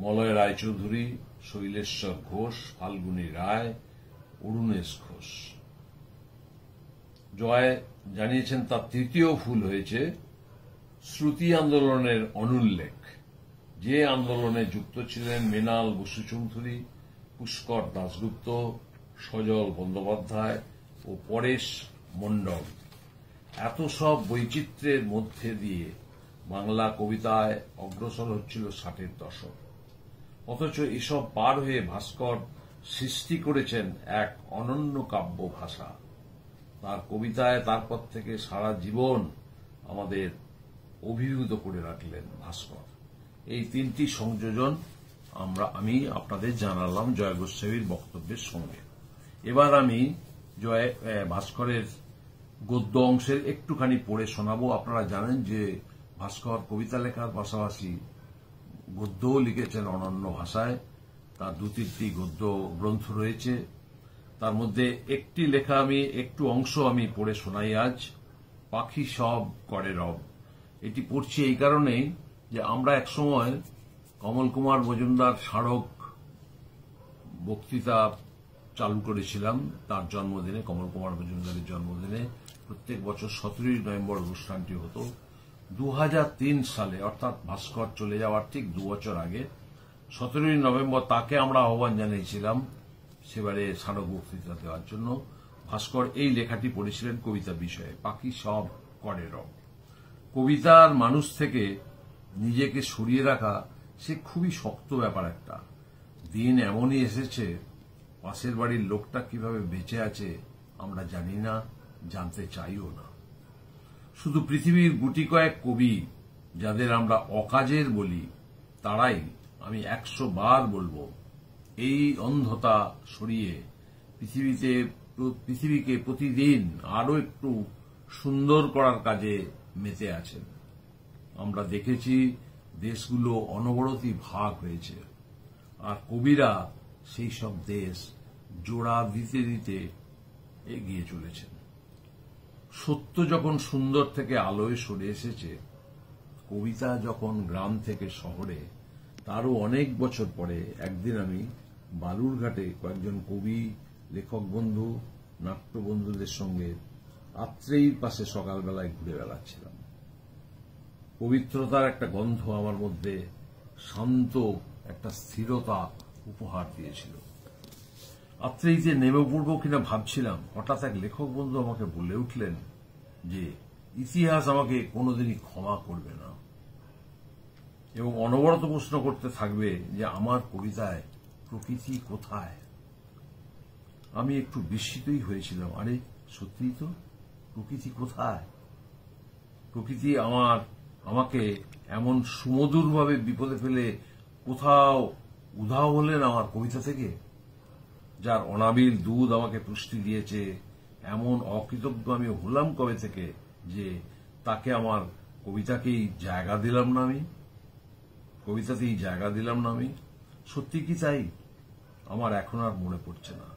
মলয় রায়চৌধুরী, শৈলেশ্বর ঘোষ, ফাল্গুনী রায়, অরুণেশ ঘোষ। জয় জানিয়েছেন তার তৃতীয় ভুল হয়েছে শ্রুতি আন্দোলনের অনুল্লেখ, যে আন্দোলনে যুক্ত ছিলেন মৃণাল বসু চৌধুরী, পুষ্কর দাশগুপ্ত, সজল বন্দ্যোপাধ্যায় ও পরেশ মণ্ডল। এত সব বৈচিত্র্যের মধ্যে দিয়ে বাংলা কবিতায় অগ্রসর হচ্ছিল 60-এর দশক। অথচ এসব পার হয়ে ভাস্কর সৃষ্টি করেছেন এক অনন্য কাব্য ভাষা। তার কবিতায় তারপর থেকে সারা জীবন আমাদের অভিভূত করে রাখলেন ভাস্কর। এই তিনটি সংযোজন আমি আপনাদের জানালাম জয় গোস্বামীর বক্তব্যের সঙ্গে। এবার আমি ভাস্করের গদ্য অংশের একটুখানি পড়ে শোনাবো। আপনারা জানেন যে ভাস্কর কবিতা লেখার পাশাপাশি গদ্যও লিখেছেন অনন্য ভাষায়। তার 2-3টি গদ্য গ্রন্থ রয়েছে। তার মধ্যে একটি লেখা একটু অংশ আমি পড়ে শোনাই আজ। পাখি সব করে রব। এটি পড়ছি এই কারণেই যে আমরা একসময় কমল কুমার মজুমদার স্মারক বক্তৃতা চালু করেছিলাম তার জন্মদিনে, কমল কুমার মজুমদারের জন্মদিনে। প্রত্যেক বছর 17ই নভেম্বর অনুষ্ঠানটি হতো। 2003 সালে, অর্থাৎ ভাস্কর চলে যাওয়ার ঠিক 2 বছর আগে 17ই নভেম্বর তাকে আমরা আহ্বান জানিয়েছিলাম সেবারে স্মারক বক্তৃতা দেওয়ার জন্য। ভাস্কর এই লেখাটি পড়েছিলেন কবিতা বিষয়ে, পাখি সব করে রব। কবিতার মানুষ থেকে নিজেকে সরিয়ে রাখা সে খুবই শক্ত ব্যাপার একটা। দিন এমনই এসেছে, পাশের বাড়ির লোকটা কিভাবে বেঁচে আছে আমরা জানি না, জানতে চাইও না। শুধু পৃথিবীর গুটি কয়েক কবি যাদের আমরা অকাজের বলি, তারাই, আমি 100 বার বলবো, এই অন্ধতা সরিয়ে পৃথিবীকে প্রতিদিন আরো একটু সুন্দর করার কাজে মেতে আছেন। আমরা দেখেছি দেশগুলো অনবরতই ভাগ হয়েছে, আর কবিরা সেই সব দেশ জোড়া দিতে দিতে এগিয়ে চলেছেন। সত্য যখন সুন্দর থেকে আলোয় সরে এসেছে, কবিতা যখন গ্রাম থেকে শহরে, তারও অনেক বছর পরে একদিন আমি বালুরঘাটে কয়েকজন কবি, লেখক বন্ধু, নাট্য বন্ধুদের সঙ্গে আত্রেয়ীর পাশে সকালবেলায় ঘুরে বেড়াচ্ছিলাম। পবিত্রতার একটা গন্ধ আমার মধ্যে শান্ত একটা স্থিরতা উপহার দিয়েছিল। আত্রেয়ীতে নেমে পড়ব কিনা ভাবছিলাম, হঠাৎ এক লেখক বন্ধু আমাকে বলে উঠলেন যে ইতিহাস আমাকে কোনোদিনই ক্ষমা করবে না এবং অনবরত প্রশ্ন করতে থাকবে যে আমার কবিতায় প্রকৃতি কোথায়। আমি একটু বিস্মিতই হয়েছিলাম। আরে সত্যিই তো, প্রকৃতি কোথায়? প্রকৃতি আমাকে এমন সুমধুরভাবে বিপদে ফেলে কোথাও উধাও হলেন আমার কবিতা থেকে। যার অনাবিল দুধ আমাকে পুষ্টি দিয়েছে, এমন অকৃতজ্ঞ আমি হলাম কবে থেকে যে তাকে আমার কবিতাকেই জায়গা দিলাম না, কবিতাতেই জায়গা দিলাম না আমি। সত্যি কি তাই? আমার এখন আর মনে পড়ছে না।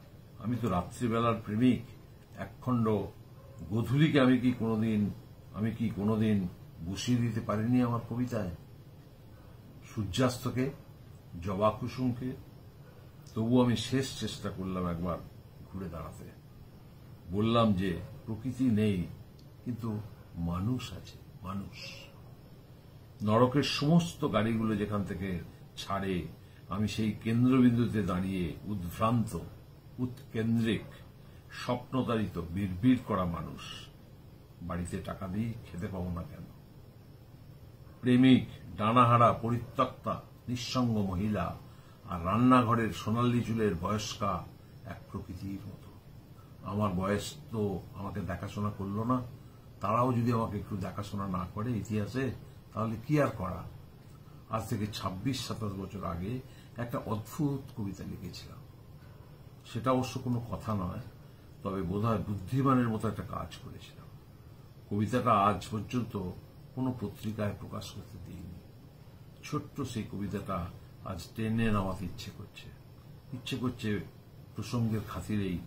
আমি তো রাত্রিবেলার প্রেমিক। একখণ্ড গধূলিকে আমি কি কোনোদিন বসিয়ে দিতে পারিনি আমার কবিতায়? সূর্যাস্তকে, জবা কুসুমকে। তবু আমি শেষ চেষ্টা করলাম একবার ঘুরে দাঁড়াতে। বললাম যে প্রকৃতি নেই, কিন্তু মানুষ আছে, মানুষ। নরকের সমস্ত গাড়িগুলো যেখান থেকে ছাড়ে, আমি সেই কেন্দ্রবিন্দুতে দাঁড়িয়ে উদ্ভ্রান্ত, উৎকেন্দ্রিক, স্বপ্নতাড়িত, বিড়বিড় করা মানুষ। বাড়িতে টাকা দিই, খেতে পাবো না কেন? প্রেমিক, ডানাহারা, পরিত্যক্তা, নিঃসঙ্গ মহিলা, আর রান্নাঘরের সোনালী চুলের বয়স্কা এক প্রকৃতির মতো। আমার বয়স তো আমাকে দেখাশোনা করল না। তারাও যদি আমাকে একটু দেখাশোনা না করে ইতিহাসে, তাহলে কি আর করা? আজ থেকে 26-27 বছর আগে একটা অদ্ভুত কবিতা লিখেছিলাম। সেটা অবশ্য কোনো কথা নয়, তবে বোধহয় বুদ্ধিমানের মতো একটা কাজ করেছিলাম। কবিতাটা আজ পর্যন্ত কোনো পত্রিকায় প্রকাশ করতে দিইনি। ছোট্ট সেই কবিতাটা আজ টেনে নামাতে ইচ্ছে করছে প্রসঙ্গের খাতিরেই।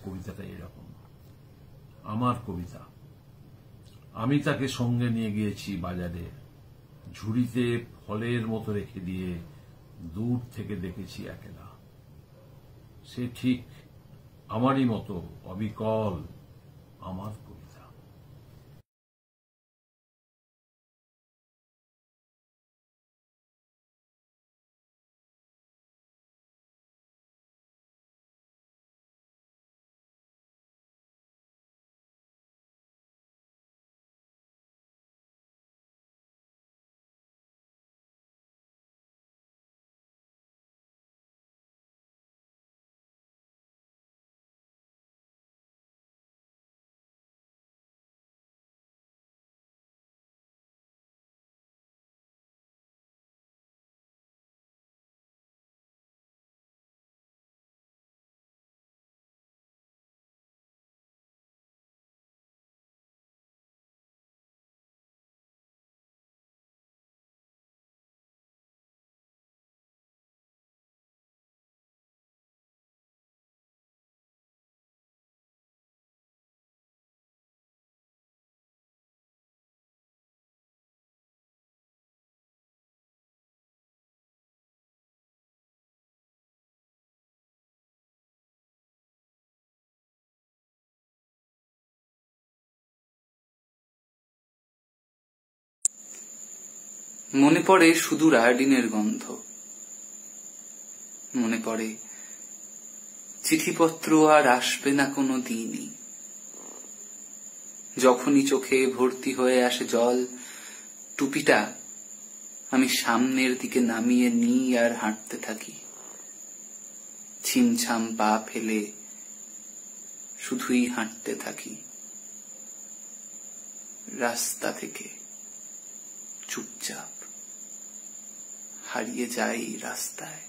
কবিতাটা এরকম, আমার কবিতা। আমি তাকে সঙ্গে নিয়ে গিয়েছি বাজারে, ঝুড়িতে ফলের মতো রেখে দিয়ে দূর থেকে দেখেছি একলা। সে ঠিক আমারই মতো অবিকল, আমার কবিতা। মনে পড়ে সুদূর আয়োডিনের গন্ধ, মনে পড়ে চিঠিপত্র আর আসবে না কোনো দিনই। যখনই চোখে ভর্তি হয়ে আসে জল, টুপিটা আমি সামনের দিকে নামিয়ে নিই আর হাঁটতে থাকি, ছিমছাম পা ফেলে শুধুই হাঁটতে থাকি। রাস্তা থেকে চুপচাপ হারিয়ে যাই রাস্তায়।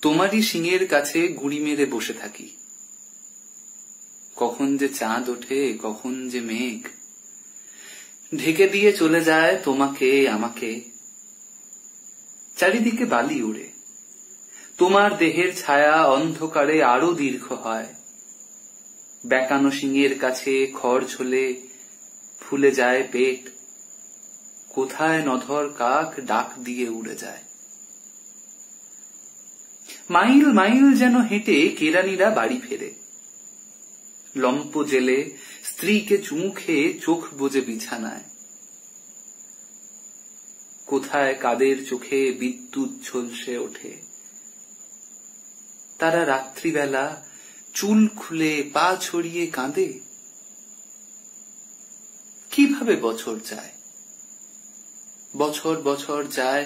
তোমারই শিঙের কাছে গুঁড়ি মেরে বসে থাকি। কখন যে চাঁদ ওঠে, কখন যে মেঘ ঢেকে দিয়ে চলে যায় তোমাকে আমাকে। চারিদিকে বালি উড়ে, তোমার দেহের ছায়া অন্ধকারে আরো দীর্ঘ হয়। বেঁকানো শিঙের কাছে খড় ঝোলে ফুলে যায় পেট, কোথায় নধর কাক ডাক দিয়ে উড়ে যায়। মাইল মাইল যেন হেঁটে কেরানিরা বাড়ি ফেরে, লম্প জেলে স্ত্রীকে চুমু খেয়ে চোখ বোজে বিছানায়। কোথায় কাদের চোখে বিদ্যুৎ ঝলসে ওঠে, তারা রাত্রিবেলা চুল খুলে পা ছড়িয়ে কাঁদে। কিভাবে বছর যায়, বছর বছর যায়,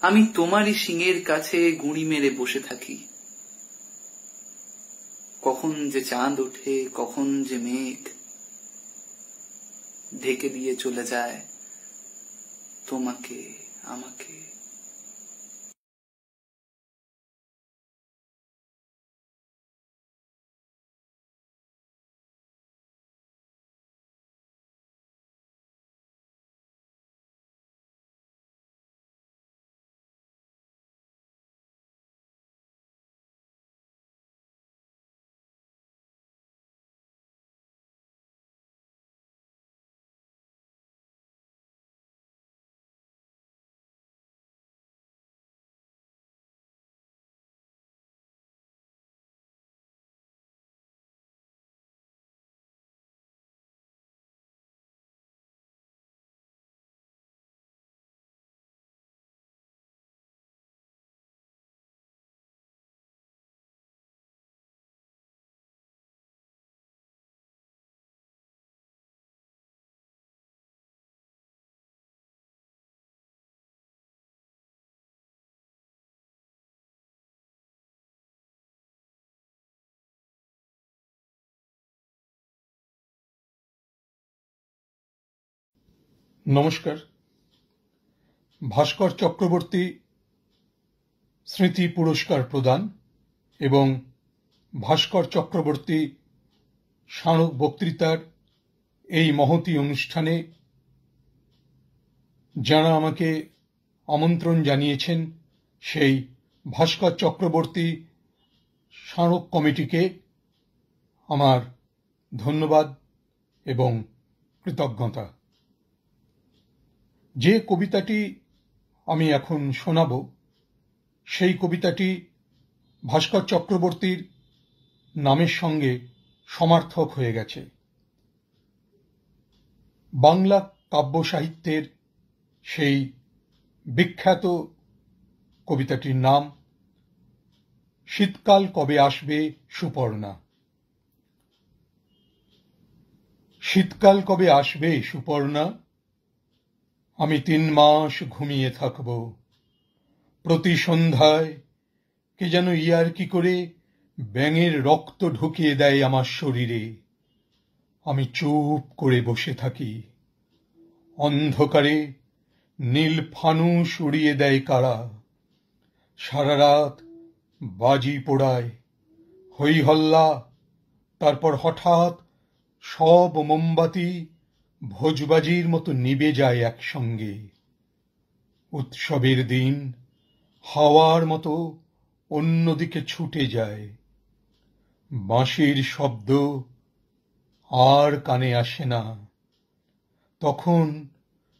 আমি তোমারই শিঙের কাছে গুঁড়ি মেরে বসে থাকি। কখন যে চাঁদ ওঠে, কখন যে মেঘ ঢেকে দিয়ে চলে যায় তোমাকে আমাকে। নমস্কার। ভাস্কর চক্রবর্তী স্মৃতি পুরস্কার প্রদান এবং ভাস্কর চক্রবর্তী স্মারক বক্তৃতার এই মহতী অনুষ্ঠানে যারা আমাকে আমন্ত্রণ জানিয়েছেন সেই ভাস্কর চক্রবর্তী স্মারক কমিটিকে আমার ধন্যবাদ এবং কৃতজ্ঞতা। যে কবিতাটি আমি এখন শোনাব সেই কবিতাটি ভাস্কর চক্রবর্তীর নামের সঙ্গে সমার্থক হয়ে গেছে। বাংলা কাব্য সাহিত্যের সেই বিখ্যাত কবিতাটির নাম শীতকাল কবে আসবে সুপর্ণা। শীতকাল কবে আসবে সুপর্ণা, আমি 3 মাস ঘুমিয়ে থাকব। প্রতি সন্ধ্যায় কে যেন ইয়ার্কি করে ব্যাঙের রক্ত ঢুকিয়ে দেয় আমার শরীরে। আমি চুপ করে বসে থাকি। অন্ধকারে নীল ফানুস উড়িয়ে দেয় কারা। সারা রাত বাজি পোড়ায়, হই হল্লা, তারপর হঠাৎ সব মোমবাতি ভোজবাজির মতো নিভে যায় একসঙ্গে। উৎসবের দিন হাওয়ার মতো অন্যদিকে ছুটে যায়। বাঁশির শব্দ আর কানে আসে না। তখন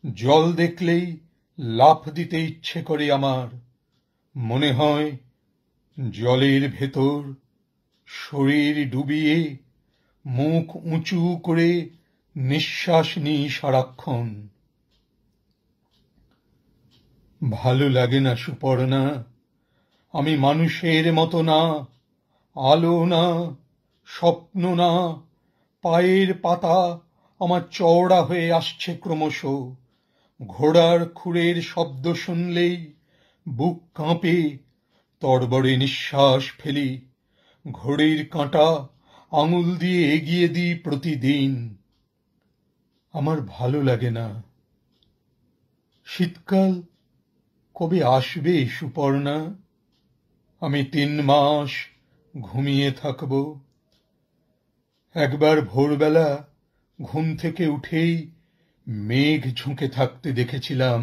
জল দেখলেই লাফ দিতে ইচ্ছে করে আমার। মনে হয় জলের ভেতর শরীর ডুবিয়ে মুখ উঁচু করে নিঃশ্বাস নিই সারাক্ষণ। ভালো লাগে না সুপর্ণা, আমি মানুষের মতো না, আলো না, স্বপ্ন না, পায়ের পাতা আমার চওড়া হয়ে আসছে ক্রমশ। ঘোড়ার খুরের শব্দ শুনলেই বুক কাঁপে, তড়বড়ে নিঃশ্বাস ফেলি, ঘড়ির কাঁটা আঙুল দিয়ে এগিয়ে দিই প্রতিদিন। আমার ভালো লাগে না। শীতকাল কবে আসবে সুপর্ণা? আমি 3 মাস ঘুমিয়ে থাকব। একবার ভোরবেলা ঘুম থেকে উঠেই মেঘ ঝুঁকে থাকতে দেখেছিলাম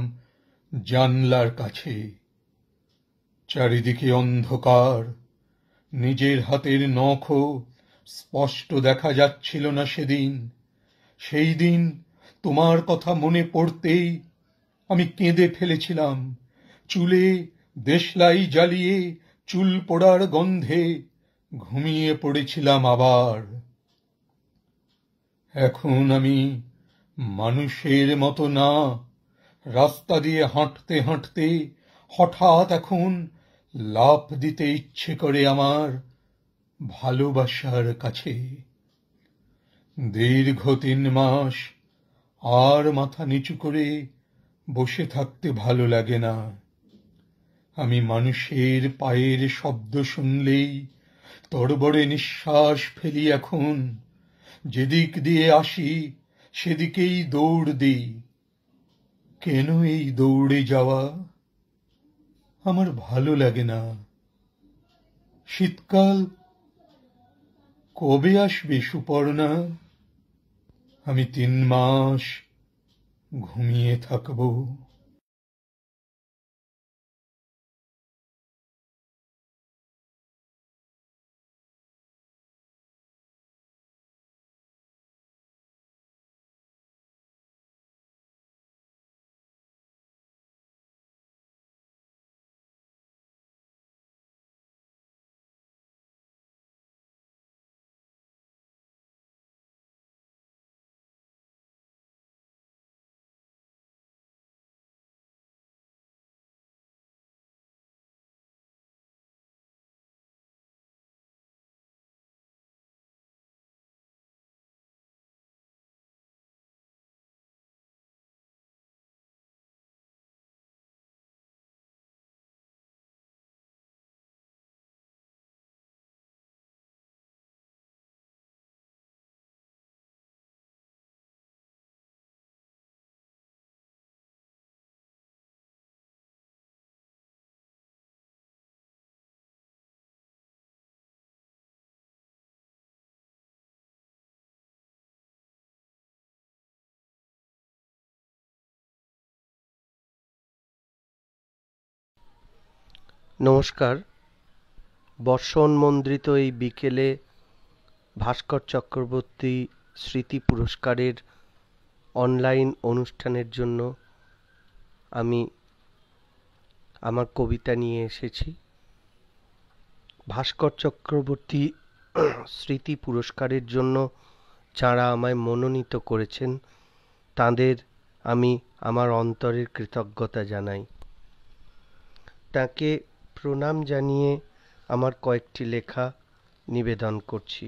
জানলার কাছে। চারিদিকে অন্ধকার, নিজের হাতের নখও স্পষ্ট দেখা যাচ্ছিল না সেদিন। সেই দিন তোমার কথা মনে পড়তেই আমি কেঁদে ফেলেছিলাম। চুলে দেশলাই জ্বালিয়ে চুল পোড়ার গন্ধে ঘুমিয়ে পড়েছিলাম আবার। এখন আমি মানুষের মতো না। রাস্তা দিয়ে হাঁটতে হাঁটতে হঠাৎ এখন লাফ দিতে ইচ্ছে করে আমার ভালোবাসার কাছে। দীর্ঘ 3 মাস আর মাথা নিচু করে বসে থাকতে ভালো লাগে না। আমি মানুষের পায়ের শব্দ শুনলেই তড়বড়ে নিঃশ্বাস ফেলি এখন। যেদিক দিয়ে আসি সেদিকেই দৌড় দিই। কেন এই দৌড়ে যাওয়া? আমার ভালো লাগে না। শীতকাল কবে আসবে সুপর্ণা? আমি 3 মাস ঘুমিয়ে থাকব। নমস্কার। বর্ষোন্মন্দ্রিত এই বিকেলে ভাস্কর চক্রবর্তী স্মৃতি পুরস্কারের অনলাইন অনুষ্ঠানের জন্য আমি আমার কবিতা নিয়ে এসেছি। ভাস্কর চক্রবর্তী স্মৃতি পুরস্কারের জন্য যাঁরা আমায় মনোনীত করেছেন তাঁদের আমি আমার অন্তরের কৃতজ্ঞতা জানাই। তাকে প্রণাম জানিয়ে আমার কয়েকটি লেখা নিবেদন করছি।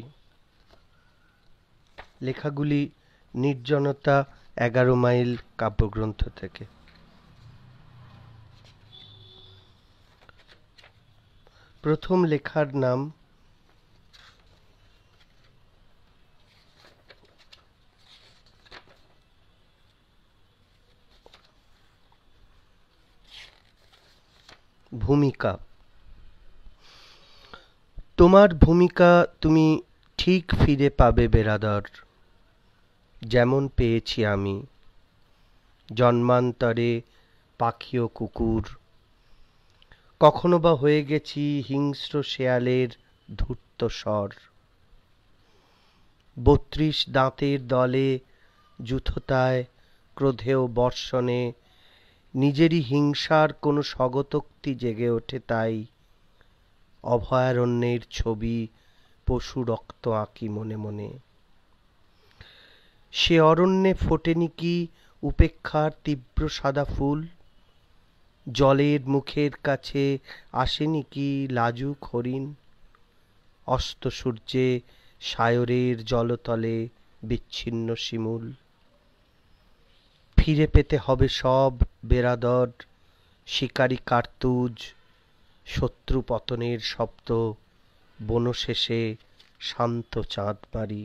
লেখাগুলি নির্জনতা 11 মাইল কাব্যগ্রন্থ থেকে। প্রথম লেখার নাম ভূমিকা। তোমার ভূমিকা তুমি ঠিক ফিরে পাবে বেরাদর, যেমন পেয়েছি আমি জন্মান্তরে পাখি ও কুকুর। কখনো বা হয়ে গেছি হিংস্র শেয়ালের ধূর্ত স্বর। 32 দাঁতের দলে যূথতায় ক্রোধে ও বর্ষণে নিজেরই হিংসার কোনো স্বগতোক্তি জেগে ওঠে। তাই অভয়ারণ্যের ছবি পশু রক্ত আঁকি মনে মনে। সে অরণ্যে ফোটেনি কি উপেক্ষার তীব্র সাদা ফুল? জলের মুখের কাছে আসেনি কি লাজুক হরিণ? অস্ত সূর্যে সায়রের জলতলে বিচ্ছিন্ন শিমুল। ফিরে পেতে হবে সব বেরাদর, শিকারী কার্তুজ, শত্রু পতনের শব্দ, বনশেষে শান্ত চাঁদবাড়ি।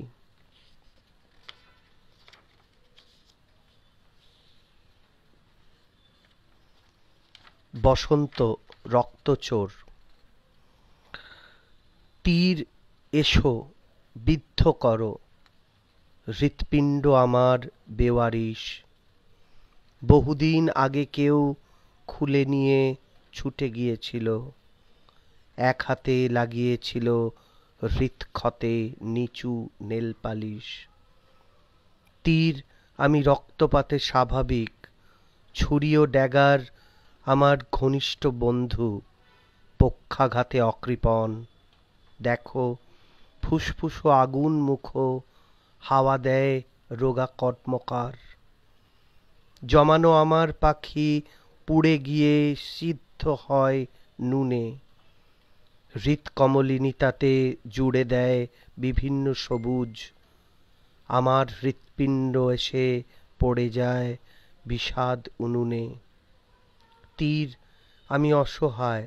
বসন্ত রক্তচোর। তীর এসো বিদ্ধ করো, হৃৎপিণ্ড আমার বেওয়ারিশ। বহুদিন আগে কেউ খুলে নিয়ে ছুটে গিয়েছিল, এক হাতে লাগিয়েছিল হৃৎক্ষতে নিচু নেল পালিশ। তীর আমি রক্তপাতে স্বাভাবিক, ছুরি ও ড্যাগার আমার ঘনিষ্ঠ বন্ধু, পক্ষাঘাতে অকৃপণ। দেখো ফুসফুস আগুন মুখ, হাওয়া দেয় রোগা কর্মকার। জমানো আমার পাখি পুড়ে গিয়ে সিদ্ধ হয় নুনে, হৃৎকমলিনী তাতে জুড়ে দেয় বিভিন্ন সবুজ। আমার হৃৎপিণ্ড এসে পড়ে যায় বিষাদ উনুনে। তীর আমি অসহায়,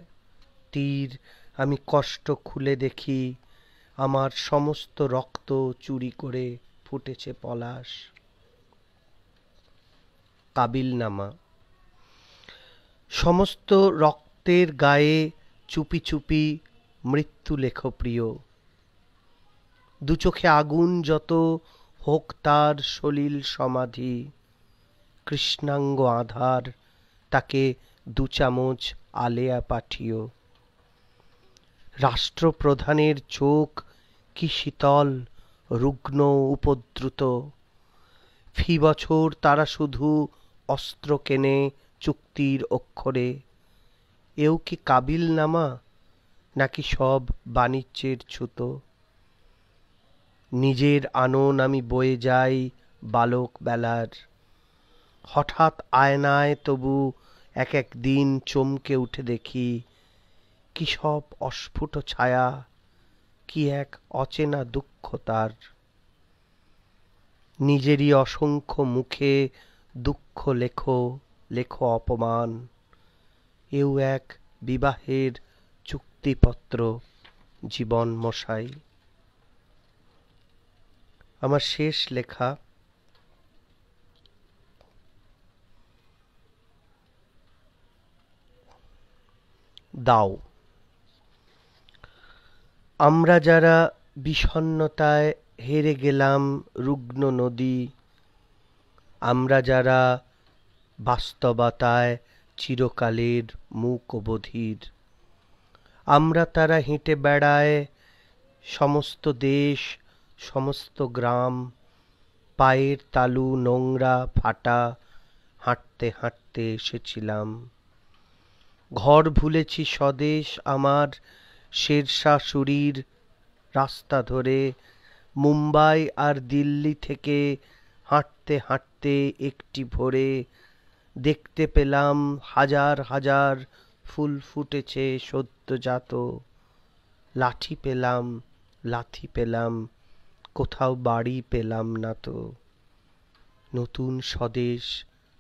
তীর আমি কষ্ট খুলে দেখি, আমার সমস্ত রক্ত চুরি করে ফুটেছে পলাশ। কাবিলনামা। সমস্ত রক্তের গায়ে চুপি চুপি মৃত্যু লেখ প্রিয়। দু চোখে আগুন যত হোক তার সলিল সমাধি, কৃষ্ণাঙ্গ আধার তাকে 2 চামচ আলেয়া পাঠিও। রাষ্ট্রপ্রধানের চোখ কি শীতল রুগ্ন উপদ্রুত, ফি বছর তারা শুধু অস্ত্র কেনে চুক্তির অক্ষরে। এও কি কাবিলনামা, নাকি সব বাণিজ্যের ছুতো? নিজের আনন আমি বয়ে যাই বালক বেলার, হঠাৎ আয়নায় তবু এক এক দিন চমকে উঠে দেখি, কি সব অস্ফুট ছায়া, কি এক অচেনা দুঃখ তার। নিজেরই অসংখ্য মুখে দুঃখ লেখো, লেখো অপমান। এও এক বিবাহের চুক্তিপত্র জীবন মশাই। আমার শেষ লেখা দাও। আমরা যারা বিষণ্ণতায় হেরে গেলাম রুগ্ন নদী, আমরা যারা বাস্তবতায় চিরকালের মূক বধির, আমরা তারা হেঁটে বেড়ায় সমস্ত দেশ সমস্ত গ্রাম, পায়ের তালু নোংরা ফাটা, হাঁটতে হাঁটতে এসেছিলাম। ঘর ভুলেছি স্বদেশ আমার শেরশাহ সুরির রাস্তা ধরে, মুম্বাই আর দিল্লি থেকে হাঁটতে হাঁটতে একটি ভোরে দেখতে পেলাম হাজার হাজার ফুল ফুটেছে সদ্যজাত। লাঠি পেলাম, লাথি পেলাম, কোথাও বাড়ি পেলাম না তো। নতুন স্বদেশ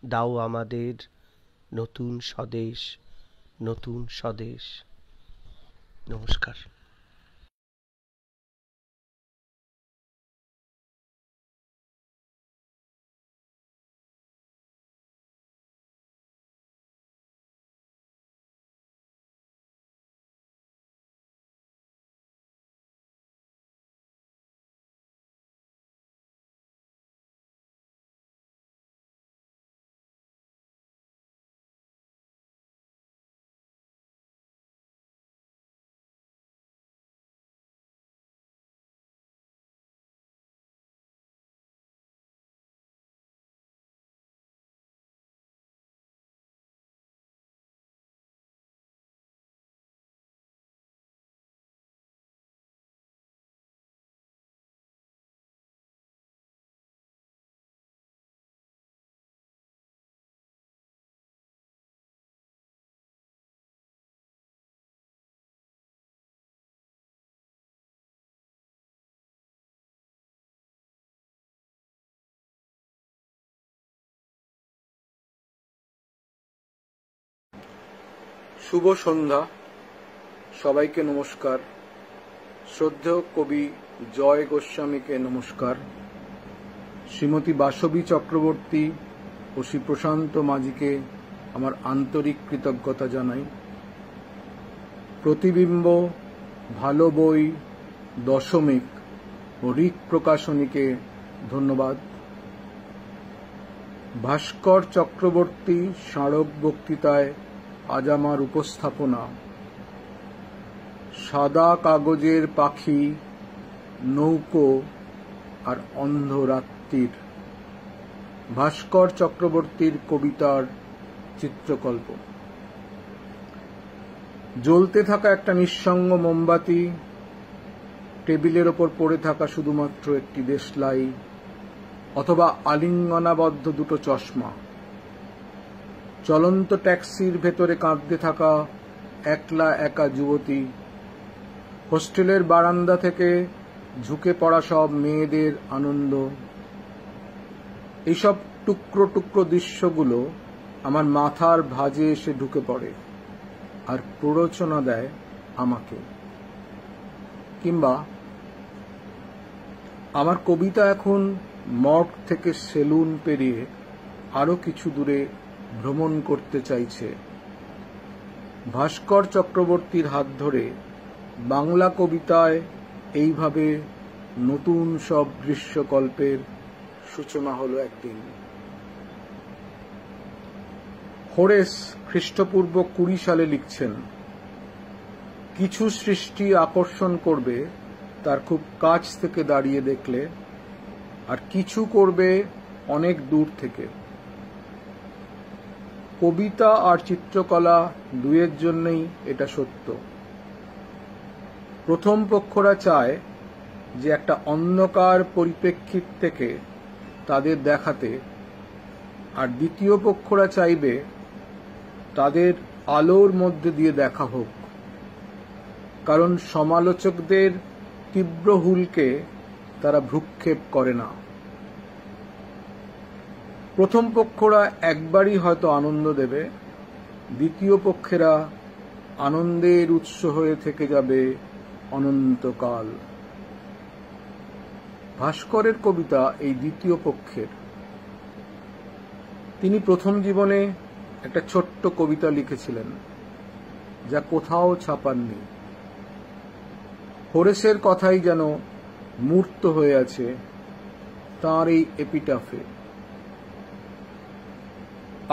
দাও আমাদের, নতুন স্বদেশ, নতুন স্বদেশ। নমস্কার। শুভ সন্ধ্যা, সবাইকে নমস্কার। শ্রদ্ধেয় কবি জয় গোস্বামীকে নমস্কার। শ্রীমতী বাসবী চক্রবর্তী ও শ্রী প্রশান্ত মাঝিকে আমার আন্তরিক কৃতজ্ঞতা জানাই। প্রতিবিম্ব, ভালো বই, দশমিক ও ঋক প্রকাশনীকে ধন্যবাদ। ভাস্কর চক্রবর্তী স্মারক বক্তৃতায় আজ আমার উপস্থাপনা সাদা কাগজের পাখি, নৌকো আর অন্ধ রাত্রির, ভাস্কর চক্রবর্তীর কবিতার চিত্রকল্প। জ্বলতে থাকা একটা নিঃসঙ্গ মোমবাতি, টেবিলের ওপর পড়ে থাকা শুধুমাত্র একটি দেশলাই অথবা আলিঙ্গনাবদ্ধ দুটো চশমা, চলন্ত ট্যাক্সির ভেতরে কাঁদতে থাকা একলা একা যুবতী, হোস্টেলের বারান্দা থেকে ঝুঁকে পড়া সব মেয়েদের আনন্দ, এইসব টুকরো টুকরো দৃশ্যগুলো আমার মাথার ভাঁজে এসে ঢুকে পড়ে আর প্ররোচনা দেয় আমাকে। কিংবা আমার কবিতা এখন মর্গ থেকে সেলুন পেরিয়ে আরো কিছু দূরে ভ্রমণ করতে চাইছে। ভাস্কর চক্রবর্তীর হাত ধরে বাংলা কবিতায় এইভাবে নতুন সব দৃশ্যকল্পের সূচনা হলো একদিন। হোরেস খ্রিস্টপূর্ব 20 সালে লিখছেন, কিছু সৃষ্টি আকর্ষণ করবে তার খুব কাছ থেকে দাঁড়িয়ে দেখলে, আর কিছু করবে অনেক দূর থেকে। কবিতা আর চিত্রকলা দুয়ের জন্যই এটা সত্য। প্রথম পক্ষরা চায় যে একটা অন্ধকার পরিপ্রেক্ষিত থেকে তাদের দেখাতে, আর দ্বিতীয় পক্ষরা চাইবে তাদের আলোর মধ্যে দিয়ে দেখা হোক, কারণ সমালোচকদের তীব্র হুলকে তারা ভ্রুক্ষেপ করে না। প্রথম পক্ষরা একবারই হয়তো আনন্দ দেবে, দ্বিতীয় পক্ষেরা আনন্দের উৎস হয়ে থেকে যাবে অনন্তকাল। ভাস্করের কবিতা এই দ্বিতীয় পক্ষের। তিনি প্রথম জীবনে একটা ছোট্ট কবিতা লিখেছিলেন, যা কোথাও ছাপাননি। হোরেসের কথাই যেন মূর্ত হয়ে আছে তাঁর এই এপিটাফে।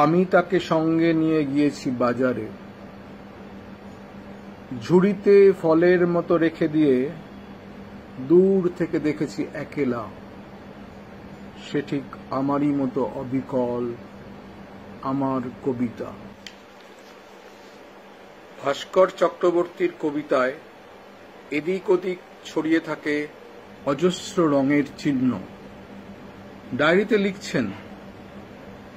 আমি তাকে সঙ্গে নিয়ে গিয়েছি বাজারে, ঝুড়িতে ফলের মতো রেখে দিয়ে দূর থেকে দেখেছি একেলা, সে ঠিক আমারই মতো অবিকল, আমার কবিতা। ভাস্কর চক্রবর্তীর কবিতায় এদিক ওদিক ছড়িয়ে থাকে অজস্র রঙের চিহ্ন। ডায়েরিতে লিখছেন,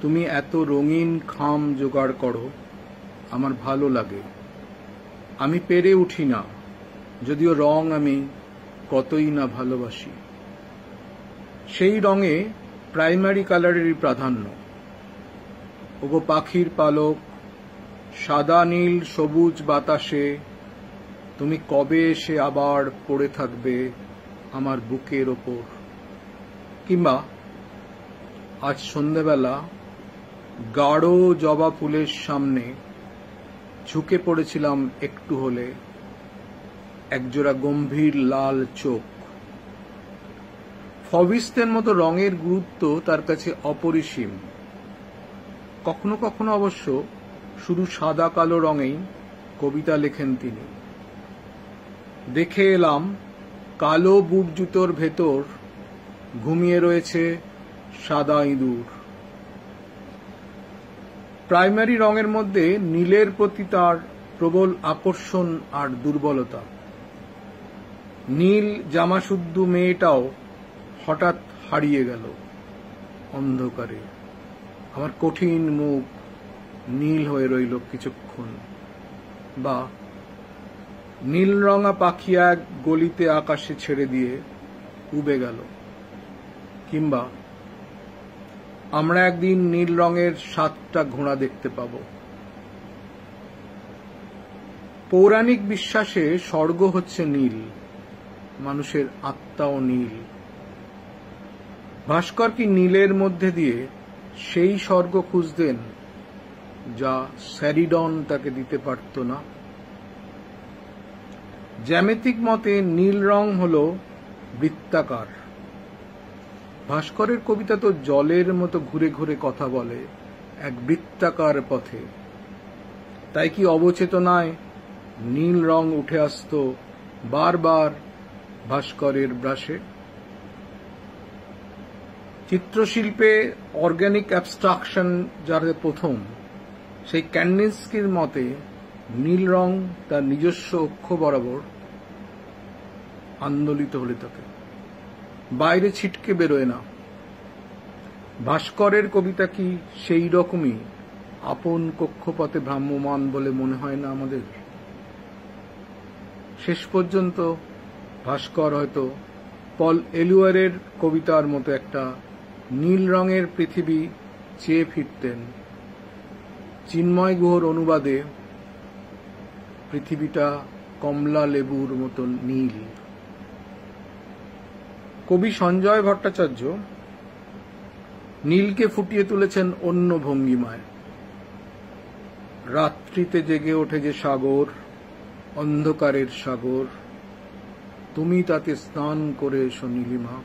তুমি এত রঙিন খাম জোগাড় করো, আমার ভালো লাগে। আমি পেরে উঠি না, যদিও রং আমি কতই না ভালোবাসি। সেই রঙে প্রাইমারি কালারেরই প্রাধান্য। ওগো পাখির পালক, সাদা নীল সবুজ বাতাসে তুমি কবে এসে আবার পড়ে থাকবে আমার বুকের ওপর। কিংবা আজ সন্ধ্যাবেলা গাঢ় জবা ফুলের সামনে ঝুঁকে পড়েছিলাম একটু হলে, একজোড়া গম্ভীর লাল চোখ। ফবিস্তের মতো রঙের গুরুত্ব তার কাছে অপরিসীম। কখনো কখনো অবশ্য শুধু সাদা কালো রঙেই কবিতা লেখেন তিনি। দেখে এলাম কালো বুট জুতোর ভেতর ঘুমিয়ে রয়েছে সাদা ইঁদুর। প্রাইমারি রঙের মধ্যে নীলের প্রতি তার প্রবল আকর্ষণ আর দুর্বলতা। নীল জামাশুদ্ধ মেয়েটাও হঠাৎ হারিয়ে গেল অন্ধকারে। আমার কঠিন মুখ নীল হয়ে রইল কিছুক্ষণ। বা নীল রঙা পাখি এক গলিতে আকাশে ছেড়ে দিয়ে উবে গেল। কিংবা আমরা একদিন নীল রঙের 7টা ঘোড়া দেখতে পাব। পৌরাণিক বিশ্বাসে স্বর্গ হচ্ছে নীল, মানুষের আত্মাও নীল। ভাস্কর কি নীলের মধ্যে দিয়ে সেই স্বর্গ খুঁজতেন যা স্যারিডন তাকে দিতে পারত না? জ্যামিতিক মতে নীল রং হল বৃত্তাকার। ভাস্করের কবিতা তো জলের মতো ঘুরে ঘুরে কথা বলে এক বৃত্তাকার পথে। তাই কি অবচেতনায় নীল রং উঠে আসত বারবার ভাস্করের ব্রাশে? চিত্রশিল্পে অর্গানিক অ্যাবস্ট্রাকশন যার প্রথম, সেই ক্যান্ডিন্সকির মতে নীল রং তার নিজস্ব অক্ষ বরাবর আন্দোলিত হলে থাকে, বাইরে ছিটকে বেরোয় না। ভাস্করের কবিতা কি সেই রকমই আপন কক্ষপথে ভ্রাম্যমান বলে মনে হয় না আমাদের? শেষ পর্যন্ত ভাস্কর হয়তো পল এলুয়ারের কবিতার মতো একটা নীল রঙের পৃথিবী চেয়ে ফিরতেন। চিন্ময় গুহর অনুবাদে পৃথিবীটা কমলা লেবুর মতো নীল। কবি সঞ্জয় ভট্টাচার্য নীলকে ফুটিয়ে তুলেছেন অন্য ভঙ্গিমায়। রাত্রিতে জেগে ওঠে যে সাগর, অন্ধকারের সাগর, তুমি তাতে স্নান করে এসো নীলিমা।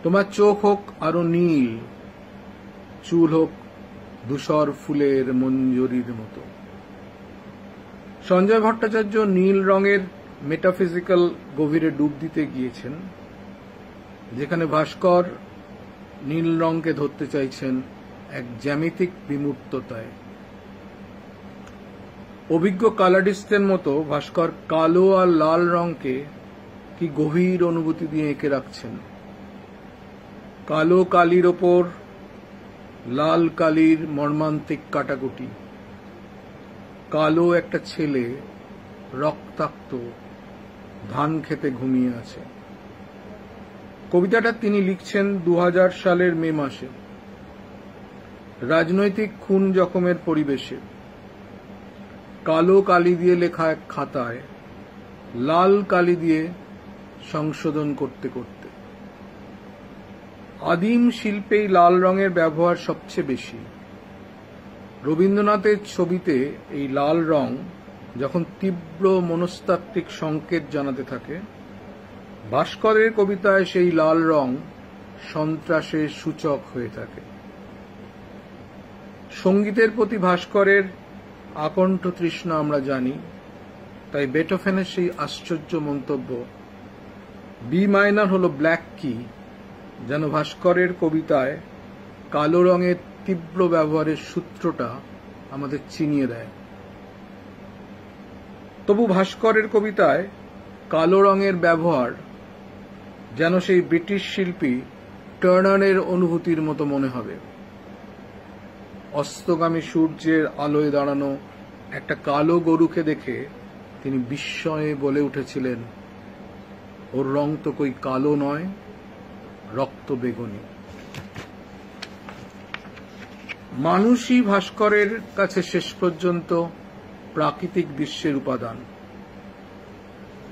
তোমার চোখ হোক আরো নীল, চুল হোক ধূসর ফুলের মঞ্জরির মতো। সঞ্জয় ভট্টাচার্য নীল রঙের মেটাফিজিক্যাল গভীরে ডুব দিতে গিয়েছেন, যেখানে ভাস্কর নীল রঙকে ধরতে চাইছেন এক জ্যামিতিক বিমূর্ততায়। অভিজ্ঞ কালারিস্টের মতো ভাস্কর কালো আর লাল রঙকে কি গভীর অনুভূতি দিয়ে এঁকে রাখছেন। কালো কালির ওপর লাল কালির মর্মান্তিক কাটাকুটি। কালো একটা ছেলে রক্তাক্ত ধান খেতে ঘুমিয়ে আছে। কবিতাটা তিনি লিখছেন 2000 সালের মে মাসে, রাজনৈতিক খুন জখমের পরিবেশে। কালো কালি দিয়ে লেখা এক খাতায় লাল কালি দিয়ে সংশোধন করতে করতে। আদিম শিল্পেই লাল রঙের ব্যবহার সবচেয়ে বেশি। রবীন্দ্রনাথের ছবিতে এই লাল রং যখন তীব্র মনস্তাত্ত্বিক সংকেত জানাতে থাকে, ভাস্করের কবিতায় সেই লাল রং সন্ত্রাসের সূচক হয়ে থাকে। সঙ্গীতের প্রতি ভাস্করের আকণ্ঠ তৃষ্ণা আমরা জানি, তাই বেটোফেনের সেই আশ্চর্য মন্তব্য বি মাইনর হল ব্ল্যাক কি, যেন ভাস্করের কবিতায় কালো রঙের তীব্র ব্যবহারের সূত্রটা আমাদের চিনিয়ে দেয়। তবু ভাস্করের কবিতায় কালো রঙের ব্যবহার যেন সেই ব্রিটিশ শিল্পী টার্নারের অনুভূতির মতো মনে হবে। অস্তগামী সূর্যের আলোয় দাঁড়ানো একটা কালো গরুকে দেখে তিনি বিস্ময়ে বলে উঠেছিলেন, ওর রং তো কই কালো নয়, রক্ত বেগুনি। মানুষই ভাস্করের কাছে শেষ পর্যন্ত প্রাকৃতিক দৃশ্যের উপাদান।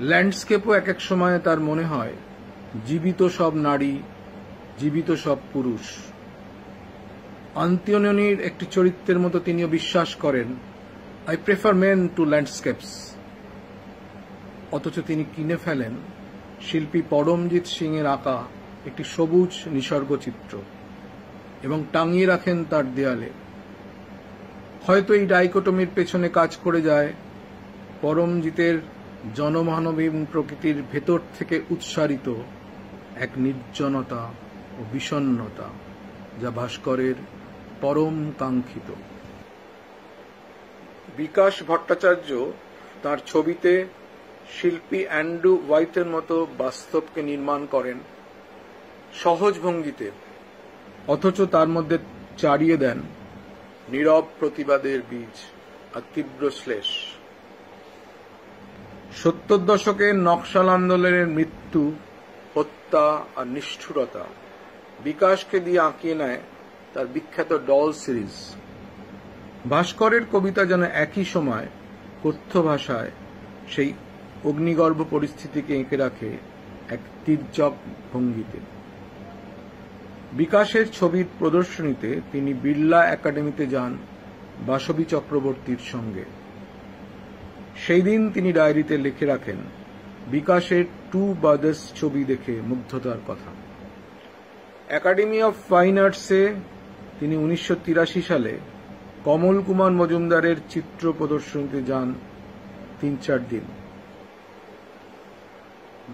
ল্যান্ডস্কেপও এক এক সময় তার মনে হয় জীবিত সব নারী, জীবিত সব পুরুষ। আন্তিওনির একটি চরিত্রের মতো তিনিও বিশ্বাস করেন, I prefer men to landscapes. অথচ তিনি কিনে ফেলেন শিল্পী পরমজিৎ সিং এর আঁকা একটি সবুজ নিসর্গ চিত্র এবং টাঙিয়ে রাখেন তার দেয়ালে। হয়তো এই ডাইকোটমির পেছনে কাজ করে যায় পরমজিতের জনমানবীন প্রকৃতির ভেতর থেকে উৎসারিত এক নির্জনতা ও বিষণ্ণতা, যা ভাস্করের পরম কাঙ্ক্ষিত। বিকাশ ভট্টাচার্য তার ছবিতে শিল্পী অ্যান্ড্রু হোয়াইটের মতো বাস্তবকে নির্মাণ করেন সহজ ভঙ্গিতে, অথচ তার মধ্যে চাড়িয়ে দেন নীরব প্রতিবাদের বীজ আর তীব্র শ্লেষ। 70 দশকের নকশাল আন্দোলনের মৃত্যু, হত্যা আর নিষ্ঠুরতা বিকাশকে দিয়ে আঁকিয়ে নেয় তার বিখ্যাত ডল সিরিজ। ভাস্করের কবিতা যেন একই সময় কথ্য ভাষায় সেই অগ্নিগর্ভ পরিস্থিতিকে এঁকে রাখে এক তির্যক ভঙ্গিতে। বিকাশের ছবির প্রদর্শনীতে তিনি বিড়লা একাডেমিতে যান বাসবী চক্রবর্তীর সঙ্গে। সেই দিন তিনি ডায়েরিতে লিখে রাখেন বিকাশের টু ব্রাদার্স ছবি দেখে মুগ্ধতার কথা। একাডেমি অফ ফাইন আর্টসে তিনি 1983 সালে কমল কুমার মজুমদারের চিত্র প্রদর্শনীতে যান 3-4 দিন।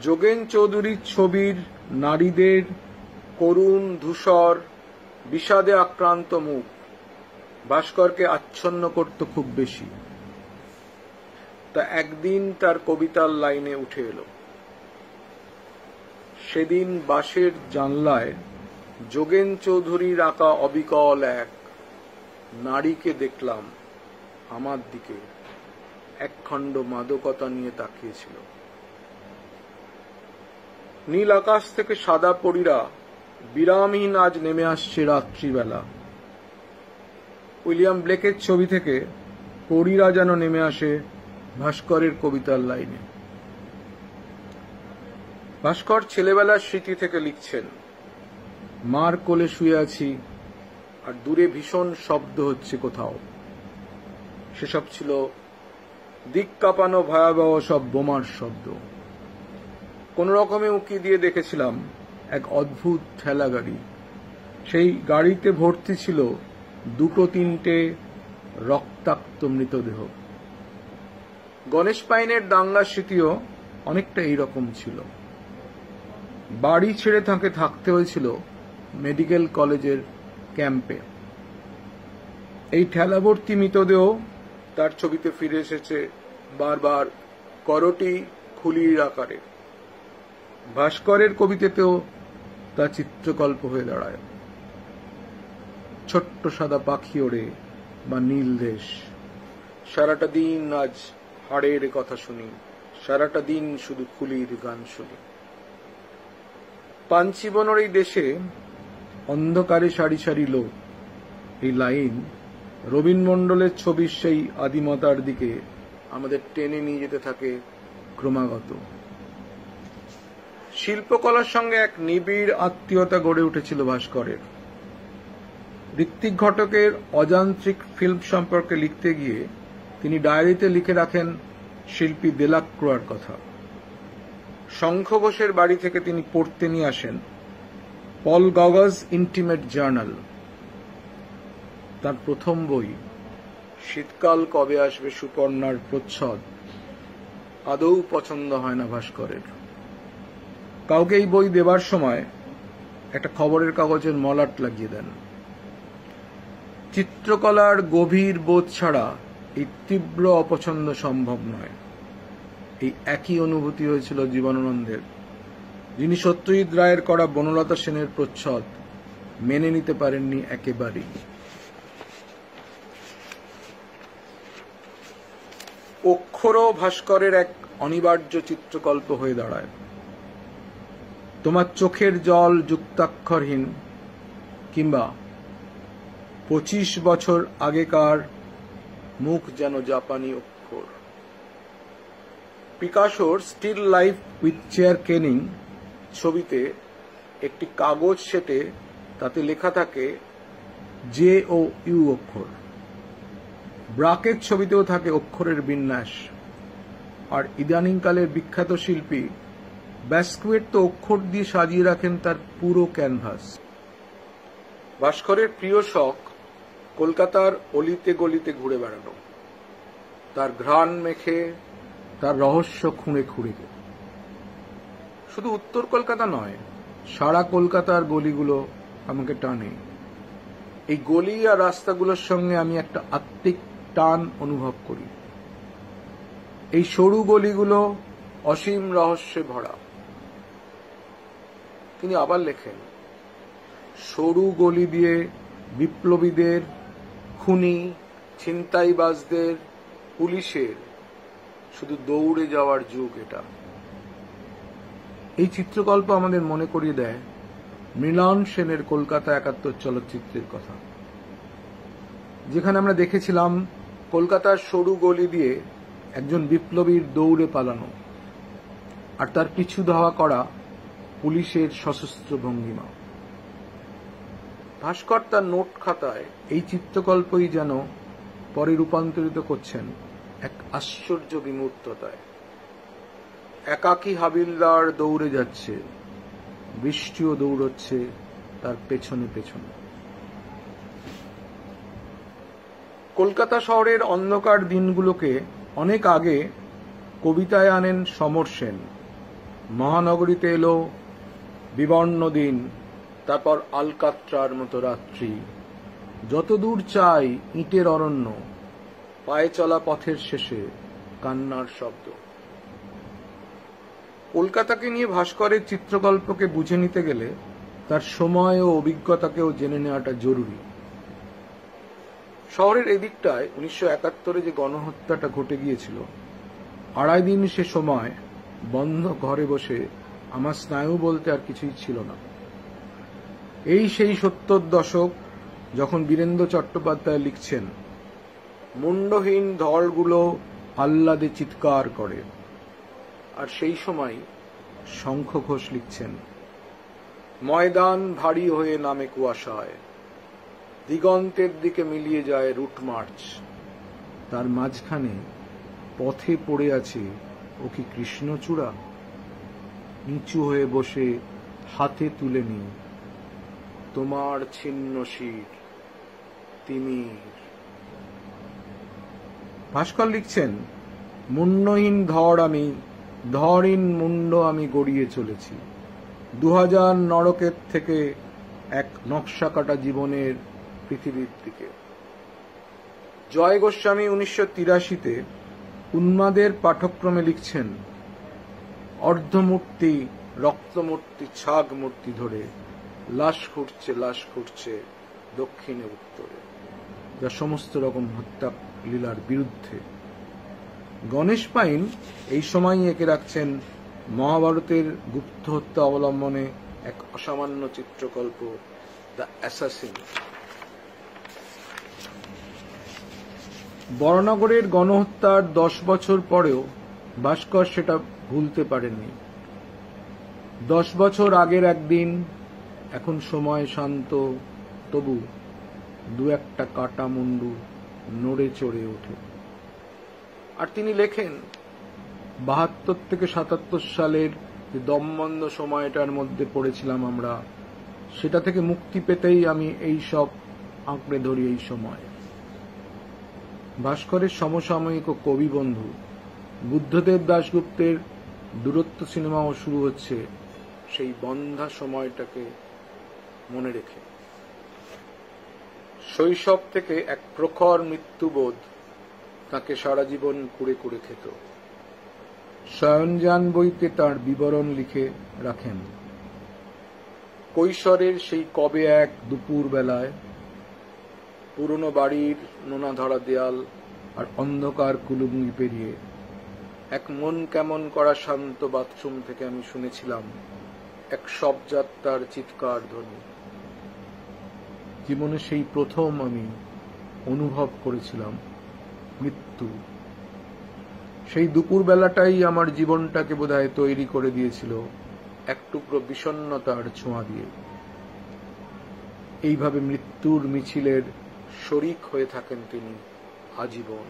যোগেন চৌধুরীর ছবির নারীদের করুণ ধূসর বিষাদে আক্রান্ত মুখ ভাস্করকে আচ্ছন্ন করত খুব বেশি। তা একদিন তার কবিতার লাইনে উঠে এলো, সেদিন বাসের জানলায় যোগেন চৌধুরীর আঁকা অবিকল এক নারীকে দেখলাম আমার দিকে একখণ্ড মাদকতা নিয়ে তাকিয়েছিল। নীল আকাশ থেকে সাদা পরীরা বিরামহীন আজ নেমে আসছে রাত্রিবেলা। উইলিয়াম ব্লেকের ছবি থেকে পরীরা যেন নেমে আসে ভাস্করের কবিতার লাইনে। ভাস্কর ছেলেবেলার স্মৃতি থেকে লিখছেন, মার কোলে শুয়ে আছি আর দূরে ভীষণ শব্দ হচ্ছে কোথাও। সেসব ছিল দিক কাঁপানো ভয়াবহ সব বোমার শব্দ। কোন রকমে উঁকি দিয়ে দেখেছিলাম এক অদ্ভুত ঠেলা গাড়ি। সেই গাড়িতে ভর্তি ছিল 2-3টে রক্তাক্ত মৃতদেহ। গণেশ পাইনের দাঙ্গার স্মৃতিও অনেকটা এইরকম ছিল। বাড়ি ছেড়ে তাকে থাকতে হয়েছিল মেডিকেল কলেজের ক্যাম্পে। এই ঠেলাভর্তি মৃতদেহ তার ছবিতে ফিরে এসেছে বারবার করটি খুলির আকারে। ভাস্করের কবিতাতেও তা চিত্রকল্প হয়ে দাঁড়ায়। ছোট্ট সাদা পাখি ওড়ে বা নীল দেশ, সারাটা দিন আজ হাড়ের কথা শুনি, সারাটা দিন শুধু খুলির গান শুনি। পাঞ্চিবনের এই দেশে অন্ধকারে সারি সারি লোক, এই লাইন রবীন মণ্ডলের ছবির সেই আদিমতার দিকে আমাদের টেনে নিয়ে যেতে থাকে ক্রমাগত। শিল্পকলার সঙ্গে এক নিবিড় আত্মীয়তা গড়ে উঠেছিল ভাস্করের। ঋত্বিক ঘটকের অযান্ত্রিক ফিল্ম সম্পর্কে লিখতে গিয়ে তিনি ডায়েরিতে লিখে রাখেন শিল্পী দেলাক্রোয়ার কথা। শঙ্খ ঘোষের বাড়ি থেকে তিনি পড়তে নিয়ে আসেন পল গগজ ইন্টিমেট জার্নাল। তার প্রথম বই শীতকাল কবে আসবে সুপর্ণার প্রচ্ছদ আদৌ পছন্দ হয় না ভাস্করের। কাউকে এই বই দেবার সময় একটা খবরের কাগজের মলাট লাগিয়ে দেন। চিত্রকলার গভীর বোধ ছাড়া এই তীব্র অপছন্দ সম্ভব নয়। এই একই অনুভূতি হয়েছিল জীবনানন্দের, যিনি সত্যজিৎ রায়ের করা বনলতা সেনের প্রচ্ছদ মেনে নিতে পারেননি একেবারেই। অক্ষরও ভাস্করের এক অনিবার্য চিত্রকল্প হয়ে দাঁড়ায়। তোমার চোখের জল যুক্তাক্ষরহীন, কিংবা 25 বছর আগেকার মুখ যেন জাপানি অক্ষর। পিকাসোর still life with chair caning ছবিতে একটি কাগজ সেটে তাতে লেখা থাকে জে ও ইউ অক্ষর। ব্রাকের ছবিতেও থাকে অক্ষরের বিন্যাস। আর ইদানিংকালের বিখ্যাত শিল্পী ব্যাস্কুয়েট তো অক্ষর দিয়ে সাজিয়ে রাখেন তার পুরো ক্যানভাস। ভাস্করের প্রিয় শখ কলকাতার অলিতে গলিতে ঘুরে বেড়ানো, তার ঘ্রাণ মেখে, তার রহস্য খুঁড়ে খুঁড়ে। শুধু উত্তর কলকাতা নয়, সারা কলকাতার গলিগুলো আমাকে টানে। এই গলি আর রাস্তাগুলোর সঙ্গে আমি একটা আত্মিক টান অনুভব করি। এই সরু গলিগুলো অসীম রহস্যে ভরা। তিনি আবার লেখেন, সরু গলি দিয়ে বিপ্লবীদের, খুনি, ছিনতাইবাজদের, পুলিশের শুধু দৌড়ে যাওয়ার যুগ এটা। এই চিত্রকল্প আমাদের মনে করিয়ে দেয় মৃণাল সেনের কলকাতা 71 চলচ্চিত্রের কথা, যেখানে আমরা দেখেছিলাম কলকাতার সরু গলি দিয়ে একজন বিপ্লবীর দৌড়ে পালানো, আর তার পিছু ধাওয়া করা পুলিশের সশস্ত্র ভঙ্গিমা। ভাস্কর তার নোট খাতায় এই চিত্রকল্পই যেন পরে রূপান্তরিত করছেন এক আশ্চর্য বিমূর্ততায়। একাকী হাবিলদার দৌড়ে যাচ্ছে, বৃষ্টিও দৌড়চ্ছে তার পেছনে পেছনে। কলকাতা শহরের অন্ধকার দিনগুলোকে অনেক আগে কবিতায় আনেন সমর সেন। মহানগরীতে এলো বিবর্ণ দিন, তারপর আলকাত্রার মতো রাত্রি, যতদূর চাই ইটের অরণ্য, পায়ে চলা পথের শেষে কান্নার শব্দ। কলকাতাকে নিয়ে ভাস্করের চিত্রকল্পকে বুঝে নিতে গেলে তার সময় ও অভিজ্ঞতাকেও জেনে নেওয়াটা জরুরি। শহরের এদিকটায় 1971 যে গণহত্যাটা ঘটে গিয়েছিল, 2.5 দিন সে সময় বন্ধ ঘরে বসে আমার স্নায়ু বলতে আর কিছুই ছিল না। এই সেই 70 দশক যখন বীরেন্দ্র চট্টোপাধ্যায় লিখছেন, মুন্ডহীন ধড়গুলো আহ্লাদে চিৎকার করে, আর সেই সময় শঙ্খ ঘোষ লিখছেন, ময়দান ভারী হয়ে নামে কুয়াশায়, দিগন্তের দিকে মিলিয়ে যায় রুট মার্চ, তার মাঝখানে পথে পড়ে আছে ও কি কৃষ্ণচূড়া, নিচু হয়ে বসে হাতে তুলে নি তোমার ছিন্ন শির তিমির। ভাস্কর লিখছেন, মুন্ডহীন ধড় আমি, ধড়হীন মুন্ড আমি গড়িয়ে চলেছি 2000 নরকের থেকে এক নকশা কাটা জীবনের পৃথিবীর দিকে। জয় গোস্বামী 1983-তে উন্মাদের পাঠক্রমে লিখছেন, অর্ধমূর্তি রক্তমূর্তি ছাগ মূর্তি ধরে লাশ খুঁড়ছে দক্ষিণে উত্তরে, যা সমস্ত রকম হত্যা লীলার বিরুদ্ধে। গণেশ পাইন এই সময় এঁকে রাখছেন মহাভারতের গুপ্ত হত্যা অবলম্বনে এক অসামান্য চিত্রকল্প, দ্য অ্যাসাসিন। বরানগরের গণহত্যার 10 বছর পরেও ভাস্কর সেটা ভুলতে পারেননি। 10 বছর আগের একদিন, এখন সময় শান্ত, তবু দু একটা কাটা মুন্ডু নড়ে চড়ে ওঠে। আর তিনি লেখেন, 72 থেকে 77 সালের যে দমবন্ধ সময়টার মধ্যে পড়েছিলাম আমরা, সেটা থেকে মুক্তি পেতেই আমি এই সব আঁকড়ে ধরি এই সময়। ভাস্করের সমসাময়িক ও কবি বন্ধু বুদ্ধদেব দাশগুপ্তের দূরত্ব সিনেমাও শুরু হচ্ছে সেই বন্ধা সময়টাকে মনে রেখে। শৈশব থেকে এক প্রখর মৃত্যুবোধ তাকে সারা জীবন কুড়ে কুড়ে খেত। শয়নযান বইতে তার বিবরণ লিখে রাখেন, কৈশোরের সেই কবে এক দুপুর বেলায় পুরনো বাড়ির নোনা ধরা দেয়াল আর অন্ধকার কুলুঙ্গি পেরিয়ে এক মন কেমন করা শান্ত বাথরুম থেকে আমি শুনেছিলাম এক শবযাত্রার চিৎকার ধ্বনি। জীবনে সেই প্রথম আমি অনুভব করেছিলাম মৃত্যু। সেই দুপুর বেলাটাই আমার জীবনটাকে বোধহয় তৈরি করে দিয়েছিল এক টুকরো বিষণ্ণতার ছোঁয়া দিয়ে। এইভাবে মৃত্যুর মিছিলের শরিক হয়ে থাকেন তিনি আজীবন।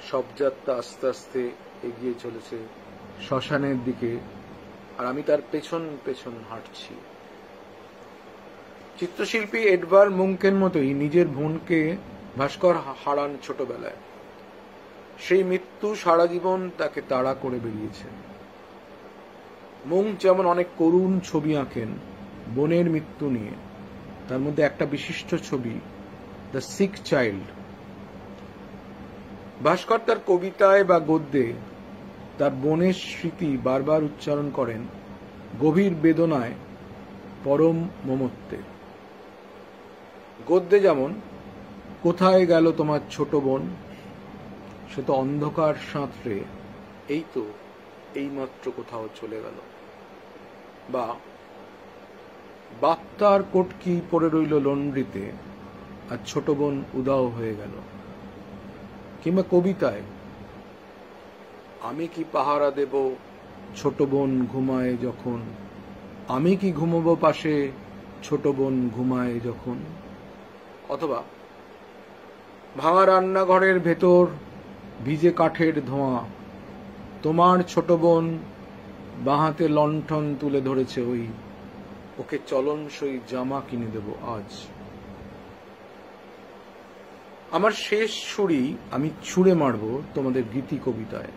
শবযাত্রা আস্তে আস্তে এগিয়ে চলেছে শ্মশানের দিকে, আর আমি তার পেছন পেছন হাঁটছি। চিত্রশিল্পী এডভার মুঙ্কের মতোই নিজের বোনকে ভাস্কর হারান ছোটবেলায়। সেই মৃত্যু সারা জীবন তাকে তাড়া করে বেরিয়েছে। মুঙ্ক যেমন অনেক করুণ ছবি আঁকেন বোনের মৃত্যু নিয়ে, তার মধ্যে একটা বিশিষ্ট ছবি দ্য সিক চাইল্ড। ভাস্কর তার কবিতায় বা গদ্যে তার বোনের স্মৃতি বারবার উচ্চারণ করেন গভীর বেদনায়, পরম মমত্বে। গদ্যে যেমন, কোথায় গেল তোমার ছোট বোন, সে তো অন্ধকার সাঁতরে এই তো এইমাত্র কোথাও চলে গেল, বা বাপ্তার কোটকি পড়ে রইল লন্ড্রিতে আর ছোট বোন উদাও হয়ে গেল। কিংবা কবিতায় আমি কি পাহারা দেব ছোট বোন ঘুমায় যখন, আমি কি ঘুমবো পাশে ছোট বোন ঘুমায় যখন, অথবা ভাঙা রান্নাঘরের ভেতর ভিজে কাঠের ধোঁয়া, তোমার ছোট বোন বাঁহাতে লণ্ঠন তুলে ধরেছে, ওই ওকে চলনসই জামা কিনে দেব আজ। আমার শেষ ছুরি আমি ছুঁড়ে মারব তোমাদের গীতি কবিতায়।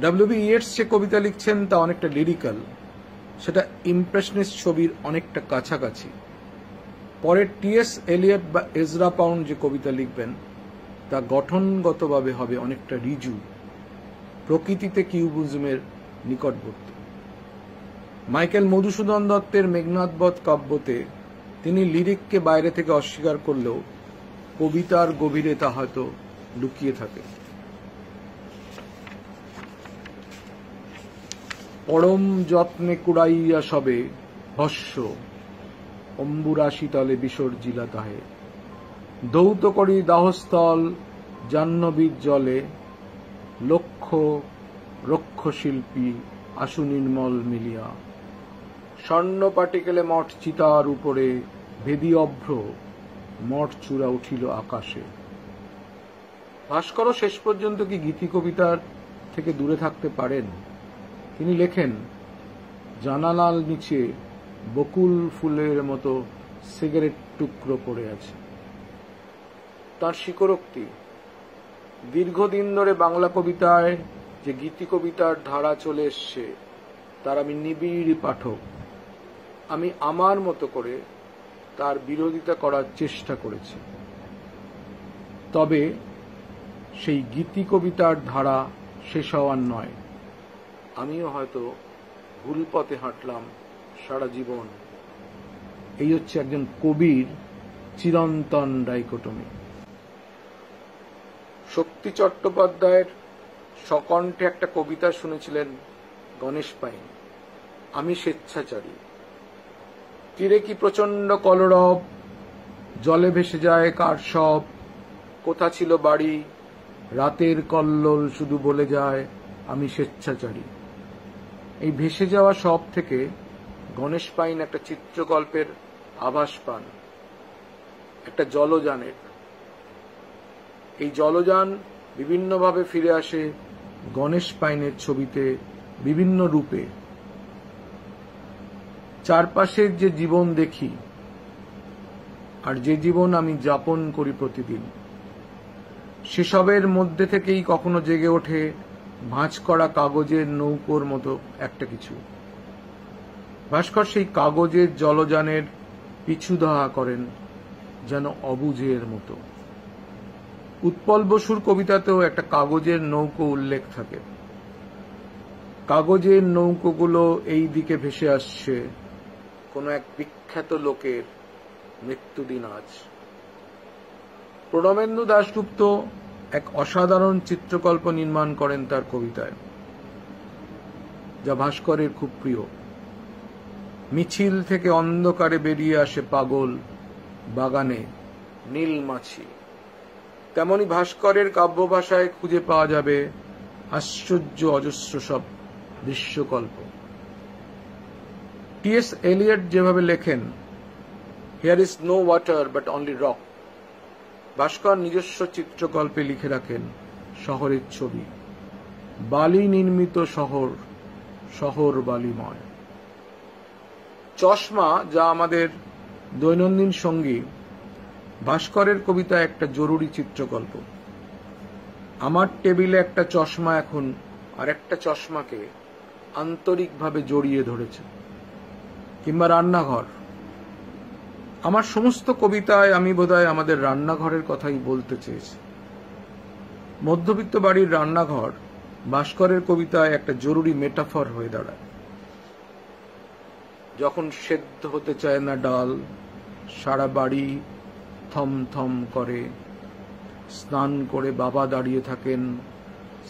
ডব্লিউ.বি. ইয়েটস যে কবিতা লিখছেন তা অনেকটা লিরিক্যাল, সেটা ইমপ্রেশনিস্ট ছবির অনেকটা কাছাকাছি। পরে টি.এস. এলিয়ট বা এজরা পাউন্ড যে কবিতা লিখবেন তা গঠনগতভাবে হবে অনেকটা রিজু, প্রকৃতিতে কিউবিজমের নিকটবর্তী। মাইকেল মধুসূদন দত্তের মেঘনাদবধ কাব্যতে তিনি লিরিককে বাইরে থেকে অস্বীকার করলেও কবিতার গভীরে তা হয়তো লুকিয়ে থাকে। পরম যত্নে কুড়াইয়া সবে ভস্য, অম্বুরা শীতলে বিসর্জিলা তাহে, দৌত করি দাহস্থল জাহ্নবীর জলে, লক্ষ রক্ষশিল্পী আশু নির্মল মিলিয়া, স্বর্ণ পাটিকেলে মঠ চিতার উপরে ভেদি অভ্র, মঠ চূড়া উঠিল আকাশে। ভাস্করও শেষ পর্যন্ত কি গীতি কবিতার থেকে দূরে থাকতে পারেন? তিনি লেখেন, জানালার নিচে বকুল ফুলের মতো সিগারেট টুকরো পড়ে আছে। তার স্বীকারোক্তি, দীর্ঘদিন ধরে বাংলা কবিতায় যে গীতি কবিতার ধারা চলে এসছে তার আমি নিবিড় পাঠক। আমি আমার মতো করে তার বিরোধিতা করার চেষ্টা করেছি। তবে সেই গীতি কবিতার ধারা শেষ হওয়ার নয়, আমিও হয়তো ভুল পথে হাঁটলাম সারা জীবন। এই হচ্ছে একজন কবির চিরন্তন ডাইকোটমি। শক্তি চট্টোপাধ্যায়ের সকণ্ঠে একটা কবিতা শুনেছিলেন গণেশ পাইন, আমি স্বেচ্ছাচারী। তীরে কি প্রচন্ড কলরব, জলে ভেসে যায় কার সব, কোথা ছিল বাড়ি, রাতের কল্লোল শুধু বলে যায় আমি স্বেচ্ছাচারী। এই ভেসে যাওয়া সব থেকে গণেশ পাইন একটা চিত্রকল্পের আভাস পান, একটা জলযানের। এই জলযান বিভিন্নভাবে ফিরে আসে গণেশ পাইনের ছবিতে বিভিন্ন রূপে। চারপাশের যে জীবন দেখি আর যে জীবন আমি যাপন করি প্রতিদিন, সেসবের মধ্যে থেকেই কখনো জেগে ওঠে ভাঁজ করা কাগজের নৌকোর মতো একটা কিছু। ভাস্কর সেই কাগজের জলযানের পিছু ধাওয়া করেন যেন অবুঝের মতো। উৎপল বসুর কবিতাতেও একটা কাগজের নৌকো উল্লেখ থাকে। কাগজের নৌকোগুলো এই দিকে ভেসে আসছে কোন এক বিখ্যাত লোকের মৃত্যুদিন আজ। প্রণবেন্দু দাশগুপ্ত এক অসাধারণ চিত্রকল্প নির্মাণ করেন তার কবিতায়, যা ভাস্করের খুব প্রিয়। মিছিল থেকে অন্ধকারে বেরিয়ে আসে পাগল, বাগানে নীল মাছি। তেমনি ভাস্করের কাব্য ভাষায় খুঁজে পাওয়া যাবে আশ্চর্য অজস্র সব দৃশ্যকল্প। টি.এস. এলিয়ট যেভাবে লেখেন, here is no water but only rock, Bhaskar নিজস্ব চিত্রকল্পে লিখে রাখেন শহরের ছবি, বালি নির্মিত শহর, শহর বালিময়। চশমা, যা আমাদের দৈনন্দিন সঙ্গী, ভাস্করের কবিতা একটা জরুরি চিত্রকল্প। আমার টেবিলে একটা চশমা এখন আরেকটা চশমাকে আন্তরিকভাবে জড়িয়ে ধরেছে। কিংবা রান্নাঘর, আমার সমস্ত কবিতায় আমি বোধহয় আমাদের রান্নাঘরের কথাই বলতে চেয়েছি। মধ্যবিত্ত বাড়ির রান্নাঘর ভাস্করের কবিতায় একটা জরুরি মেটাফর হয়ে দাঁড়ায়। যখন সেদ্ধ হতে চায় না ডাল, সারা বাড়ি থমথম করে, স্নান করে বাবা দাঁড়িয়ে থাকেন,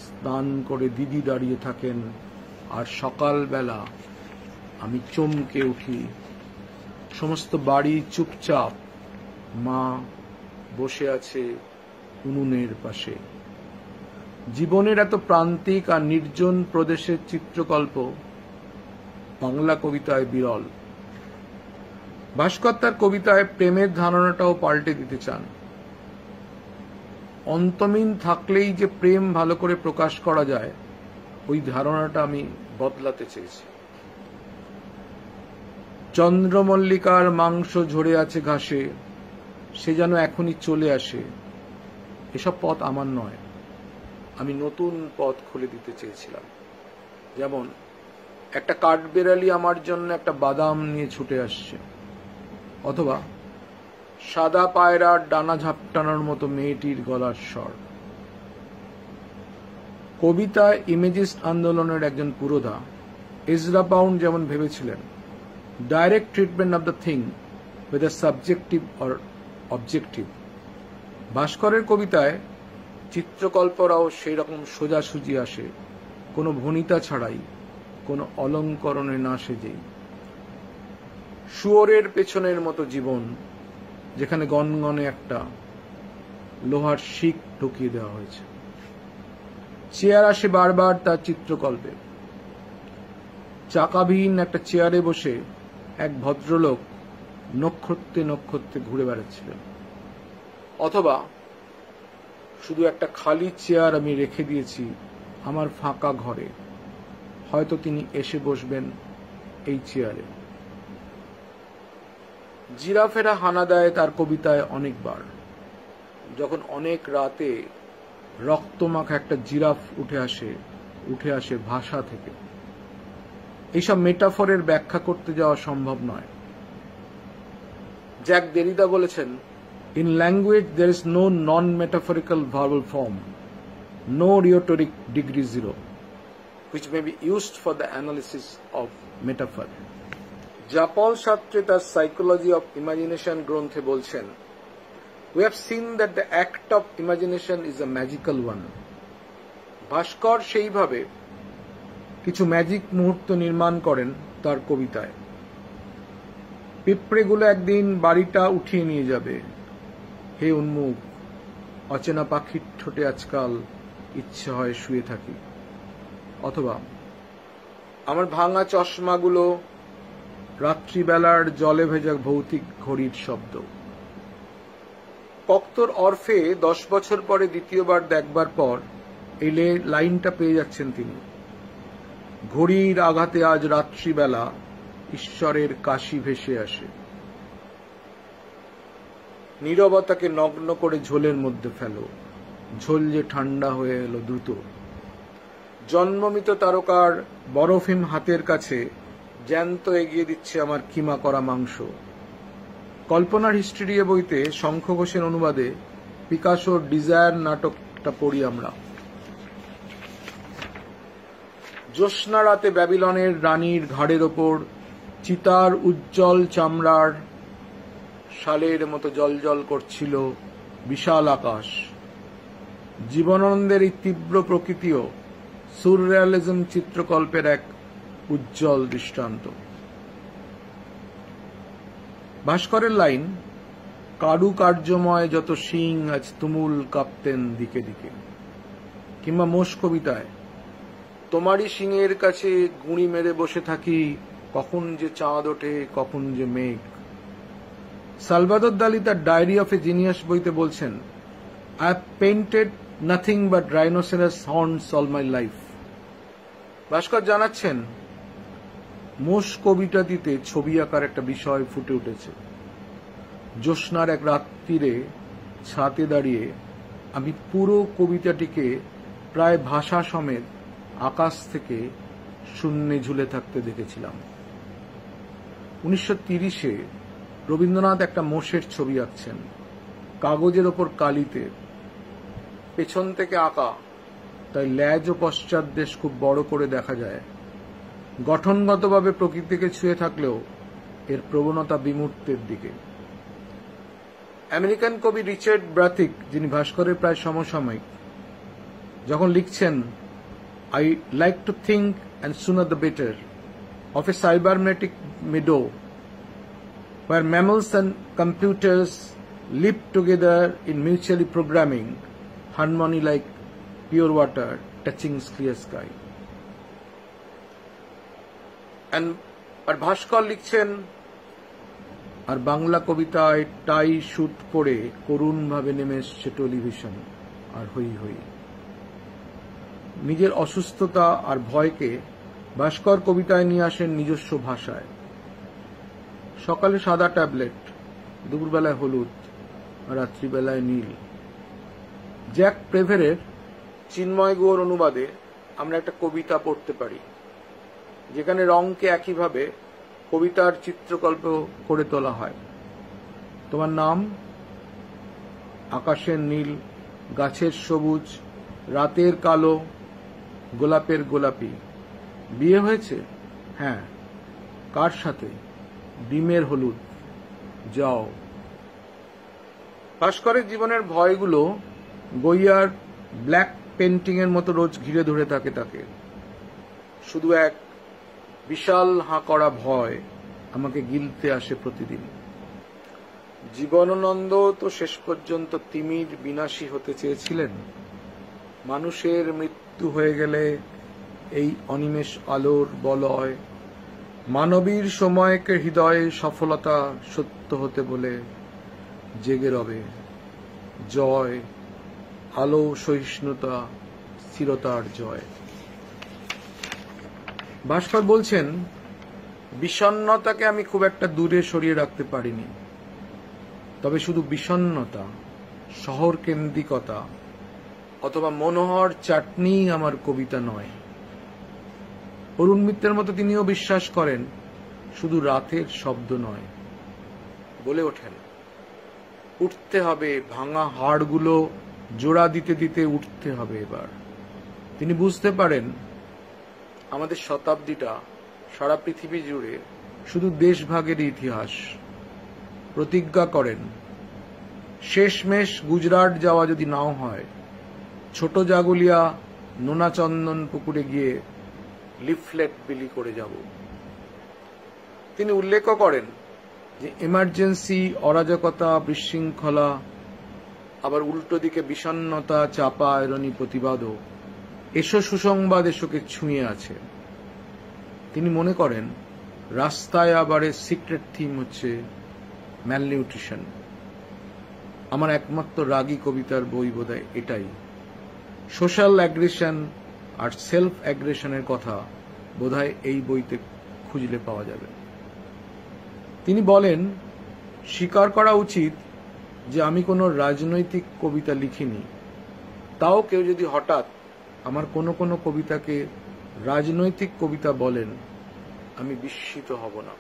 স্নান করে দিদি দাঁড়িয়ে থাকেন, আর সকালবেলা আমি চমকে উঠি, সমস্ত বাড়ি চুপচাপ, মা বসে আছে উনুনের পাশে। জীবনের এত প্রান্তিক আর নির্জন প্রদেশের চিত্রকল্প বাংলা কবিতায় বিরল। ভাস্কর তার কবিতায় প্রেমের ধারণাটাও পাল্টে দিতে চান। অন্তমিন থাকলেই যে প্রেম ভালো করে প্রকাশ করা যায়, ওই ধারণাটা আমি বদলাতে চেয়েছি। চন্দ্রমল্লিকার মাংস ঝরে আছে ঘাসে, সে যেন এখনই চলে আসে। এসব পথ আমার নয়, আমি নতুন পথ খুলে দিতে চেয়েছিলাম। যেমন একটা কাঠবেড়ালি আমার জন্য একটা বাদাম নিয়ে ছুটে আসছে, অথবা সাদা পায়রার ডানা ঝাপটানোর মতো মেয়েটির গলার স্বর। কবিতায় ইমেজিস্ট আন্দোলনের একজন পুরোধা এজরা পাউন্ড যেমন ভেবেছিলেন, direct treatment of the thing whether subjective or objective, ভাস্করের কবিতায় চিত্রকল্পরাও সেই রকম সোজাসুজি আসে, কোনো ভনিতা ছাড়াই, কোনো অলঙ্করণে না সেজেই। শুয়োরের পেছনের মতো জীবন, যেখানে গনগনে একটা লোহার শিক ঢুকিয়ে দেওয়া হয়েছে। চেয়ার আসে বারবার তার চিত্রকল্পে। চাকাবিহীন একটা চেয়ারে বসে এক ভদ্রলোক নক্ষত্রে নক্ষত্রে ঘুরে বেড়াচ্ছিলেন, অথবা শুধু একটা খালি চেয়ার আমি রেখে দিয়েছি আমার ফাঁকা ঘরে, হয়তো তিনি এসে বসবেন এই চেয়ারে। জিরাফেরা হানা দেয় তার কবিতায় অনেকবার। যখন অনেক রাতে রক্তমাখা একটা জিরাফ উঠে আসে ভাষা থেকে। এইসব মেটাফরের ব্যাখ্যা করতে যাওয়া সম্ভব নয়। জ্যাক দেরিদা বলেছেন, in language there is no non-metaphorical verbal form, no rhetoric degree zero, which may be used for the analysis of metaphor. জাপল Shastri তার সাইকোলজি অফ ইমাজিনেশন গ্রন্থে বলছেন, we have seen that the act of imagination is a magical one. ভাস্কর সেইভাবে কিছু magic মুহূর্ত নির্মাণ করেন তার কবিতায়। পিঁপড়েগুলো একদিন বাড়িটা উঠিয়ে নিয়ে যাবে, হে উন্মুখ অচেনা পাখির ঠোঁটে আজকাল ইচ্ছে হয় শুয়ে থাকি, অথবা আমার ভাঙা চশমাগুলো রাত্রিবেলার জলে ভেজা ভৌতিক ঘড়ির শব্দ। কক্তর অর্ফে 10 বছর পরে দ্বিতীয়বার দেখবার পর এই লাইনটা পেয়ে যাচ্ছেন তিনি, ঘড়ির আঘাতে আজ রাত্রিবেলা ঈশ্বরের কাশি ভেসে আসে। নীরবতাকে নগ্ন করে ঝোলের মধ্যে ফেলো, ঝোল যে ঠান্ডা হয়ে এলো দ্রুত। জন্মমিত তারকার বরফিম হাতের কাছে জ্যান্ত এগিয়ে দিচ্ছে আমার কিমা করা মাংস। কল্পনার হিস্ট্রিয়া বইতে শঙ্খ ঘোষের অনুবাদে পিকাসোর ডিজায়ার নাটকটা পড়ি আমরা। জ্যোৎস্না রাতে ব্যাবিলনের রানীর ঘাড়ের ওপর চিতার উজ্জ্বল চামড়ার শালের মতো জলজল করছিল বিশাল আকাশ। জীবনানন্দের এই তীব্র প্রকৃতিও সুররিয়ালিজম চিত্রকল্পের এক উজ্জ্বল দৃষ্টান্ত। ভাস্করের লাইন, কারুকার্যময় যত শিং আজ তুমুল কাঁপতেন দিকে দিকে, কিংবা মোষ কবিতায় তোমারই শিঙের কাছে গুঁড়ি মেরে বসে থাকি, কখন যে চাঁদ ওঠে কখন যে মেঘ। সালভাদর দালি তার ডায়েরি অফ এ জিনিয়াস বইতে বলছেন, I have painted nothing but rhinoceros horns all my life. Bhaskar জানাচ্ছেন, মোষ কবিতাটিতে ছবি আঁকার একটা বিষয় ফুটে উঠেছে। জ্যোৎস্নার এক রাত্রিরে ছাতে দাঁড়িয়ে আমি পুরো কবিতাটিকে প্রায় ভাষা সমেত আকাশ থেকে শূন্যে ঝুলে থাকতে দেখেছিলাম। 1930-এ রবীন্দ্রনাথ একটা মোষের ছবি আঁকছেন, কাগজের ওপর কালিতে, পেছন থেকে আঁকা, তাই ল্যাজ ও পশ্চাৎ দেশ খুব বড় করে দেখা যায়। গঠনগতভাবে প্রকৃতিকে ছুঁয়ে থাকলেও এর প্রবণতা বিমূর্তের দিকে। আমেরিকান কবি রিচার্ড ব্রাথিক, যিনি ভাস্করের প্রায় সমসাময়িক, যখন লিখছেন, I like to think, and sooner the better, of a cybernetic meadow where mammals and computers live together in mutually programming harmony like pure water touching clear sky. আর ভাস্কর লিখছেন, আর বাংলা কবিতায় টাই শুট পড়ে করুণ ভাবে নেমে এসছে টেলিভিশন আর হই হই। নিজের অসুস্থতা আর ভয়কে ভাস্কর কবিতায় নিয়ে আসেন নিজস্ব ভাষায়। সকালে সাদা ট্যাবলেট, দুপুরবেলায় হলুদ, রাত্রিবেলায় নীল। জ্যাক প্রেভেরের চিন্ময় গুহর অনুবাদে আমরা একটা কবিতা পড়তে পারি, যেখানে রংকে একইভাবে কবিতার চিত্রকল্প করে তোলা হয়। তোমার নাম? আকাশের নীল, গাছের সবুজ, রাতের কালো, গোলাপের গোলাপি। বিয়ে হয়েছে? হ্যাঁ। কার সাথে? ডিমের হলুদ। যাও। ভাস্করের জীবনের ভয়গুলো গোইয়ার ব্ল্যাক পেন্টিং এর মতো রোজ ঘিরে ধরে থাকে তাকে। শুধু এক বিশাল হাঁ করা ভয় আমাকে গিলতে আসে প্রতিদিন। জীবনানন্দ তো শেষ পর্যন্ত তিমির বিনাশী হতে চেয়েছিলেন। মানুষের মৃত্যু হয়ে গেলে এই অনিমেষ আলোর বলয় মানবীর সময়কে হৃদয়ে সফলতা সত্য হতে বলে জেগে রবে। জয়, আলো, সহিষ্ণুতা, স্থিরতার জয়। ভাস্কর বলছেন, বিষণ্ণতাকে আমি খুব একটা দূরে সরিয়ে রাখতে পারিনি, তবে শুধু বিষণ্ণতা, শহর কেন্দ্রিকতা অথবা মনোহর চাটনি আমার কবিতা নয়। অরুণ মিত্রের মতো তিনিও বিশ্বাস করেন শুধু রাতের শব্দ নয়। বলে ওঠেন, উঠতে হবে, ভাঙা হাড়গুলো জোড়া দিতে দিতে উঠতে হবে এবার। তিনি বুঝতে পারেন আমাদের শতাব্দীটা সারা পৃথিবী জুড়ে শুধু দেশভাগের ইতিহাস। প্রতিজ্ঞা করেন, শেষমেশ গুজরাট যাওয়া যদি নাও হয়, ছোট জাগুলিয়া নোনাচন্দন পুকুরে গিয়ে লিফলেট বিলি করে যাব। তিনি উল্লেখ করেন যে এমার্জেন্সি, অরাজকতা, বিশৃঙ্খলা, আবার উল্টো দিকে বিষণ্ণতা, চাপা আয়রনি প্রতিবাদও এসো সুসংবাদ এসোকে ছুঁয়ে আছে। তিনি মনে করেন রাস্তায় আবার সিক্রেট থিম হচ্ছে ম্যালনিউট্রিশন। আমার একমাত্র রাগী কবিতার বই বোধহয় এটাই। সোশ্যাল অ্যাগ্রেশন আর সেলফ অ্যাগ্রেশনের কথা বোধহয় এই বইতে খুঁজলে পাওয়া যাবে। তিনি বলেন, স্বীকার করা উচিত যে আমি কোনো রাজনৈতিক কবিতা লিখিনি। তাও কেউ যদি হঠাৎ আমার কোনো কোনো কবিতাকে রাজনৈতিক কবিতা বলেন, আমি বিস্মিত হব না।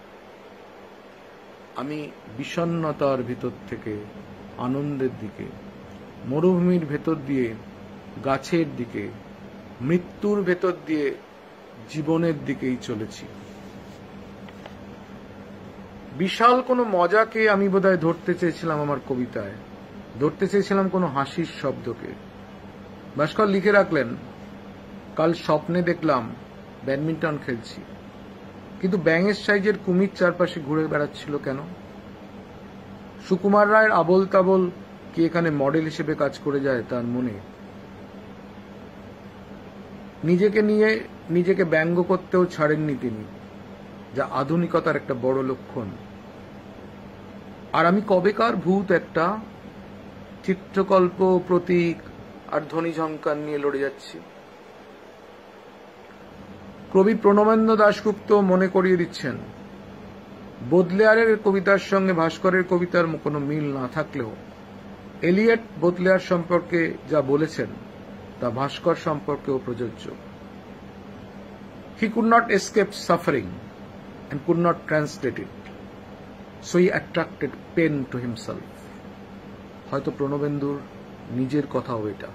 আমি বিষণ্ণতার ভিতর থেকে আনন্দের দিকে, মরুভূমির ভেতর দিয়ে গাছের দিকে, মৃত্যুর ভেতর দিয়ে জীবনের দিকেই চলেছি। বিশাল কোনো মজাকে আমি বোধহয় ধরতে চেয়েছিলাম আমার কবিতায়, ধরতে চেয়েছিলাম কোনো হাসির শব্দকে। ভাস্কর লিখে রাখলেন, কাল স্বপ্নে দেখলাম ব্যাডমিন্টন খেলছি, কিন্তু ব্যাঙের সাইজের কুমির চারপাশে ঘুরে বেড়াচ্ছিল কেন? সুকুমার রায়ের আবোল তাবোল কি এখানে মডেল হিসেবে কাজ করে যায় তার মনে? নিজেকে নিয়ে নিজেকে ব্যঙ্গ করতেও ছাড়েননি তিনি, যা আধুনিকতার একটা বড় লক্ষণ। আর আমি কবেকার ভূত একটা চিত্রকল্প, প্রতীক আর ধ্বনিঝঙ্কার নিয়ে লড়ে যাচ্ছি। কবি প্রণবেন্দ্র দাশগুপ্ত মনে করিয়ে দিচ্ছেন, বোদলেয়ারের কবিতার সঙ্গে ভাস্করের কবিতার কোনো মিল না থাকলেও এলিয়ট বোদলেয়ার সম্পর্কে যা বলেছেন তা ভাস্কর সম্পর্কেও প্রযোজ্য। He could not escape suffering and could not translate it, so he attracted pain to himself. হয়তো প্রণবেন্দুর নিজের কথাও এটা।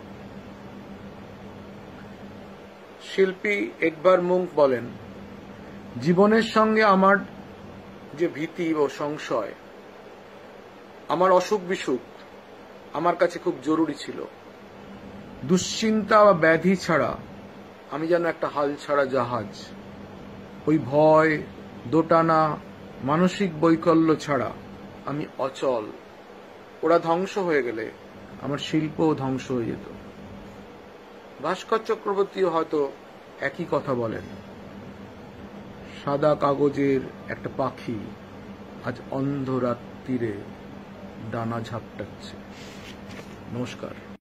শিল্পী এডভার মুঙ্ক বলেন, জীবনের সঙ্গে আমার যে ভীতি ও সংশয়, আমার অসুখ বিসুখ আমার কাছে খুব জরুরি ছিল। দুশ্চিন্তা বা ব্যাধি ছাড়া আমি যেন একটা হাল ছাড়া জাহাজ। ওই ভয়, দোটানা, মানসিক বৈকল্য ছাড়া আমি অচল। ওরা ধ্বংস হয়ে গেলে আমার শিল্পও ধ্বংস হয়ে যেত। ভাস্কর চক্রবর্তীও হয়তো একই কথা বলেন। সাদা কাগজের একটা পাখি আজ অন্ধরাত্রিরে ডানা ঝাপটাচ্ছে। নমস্কার।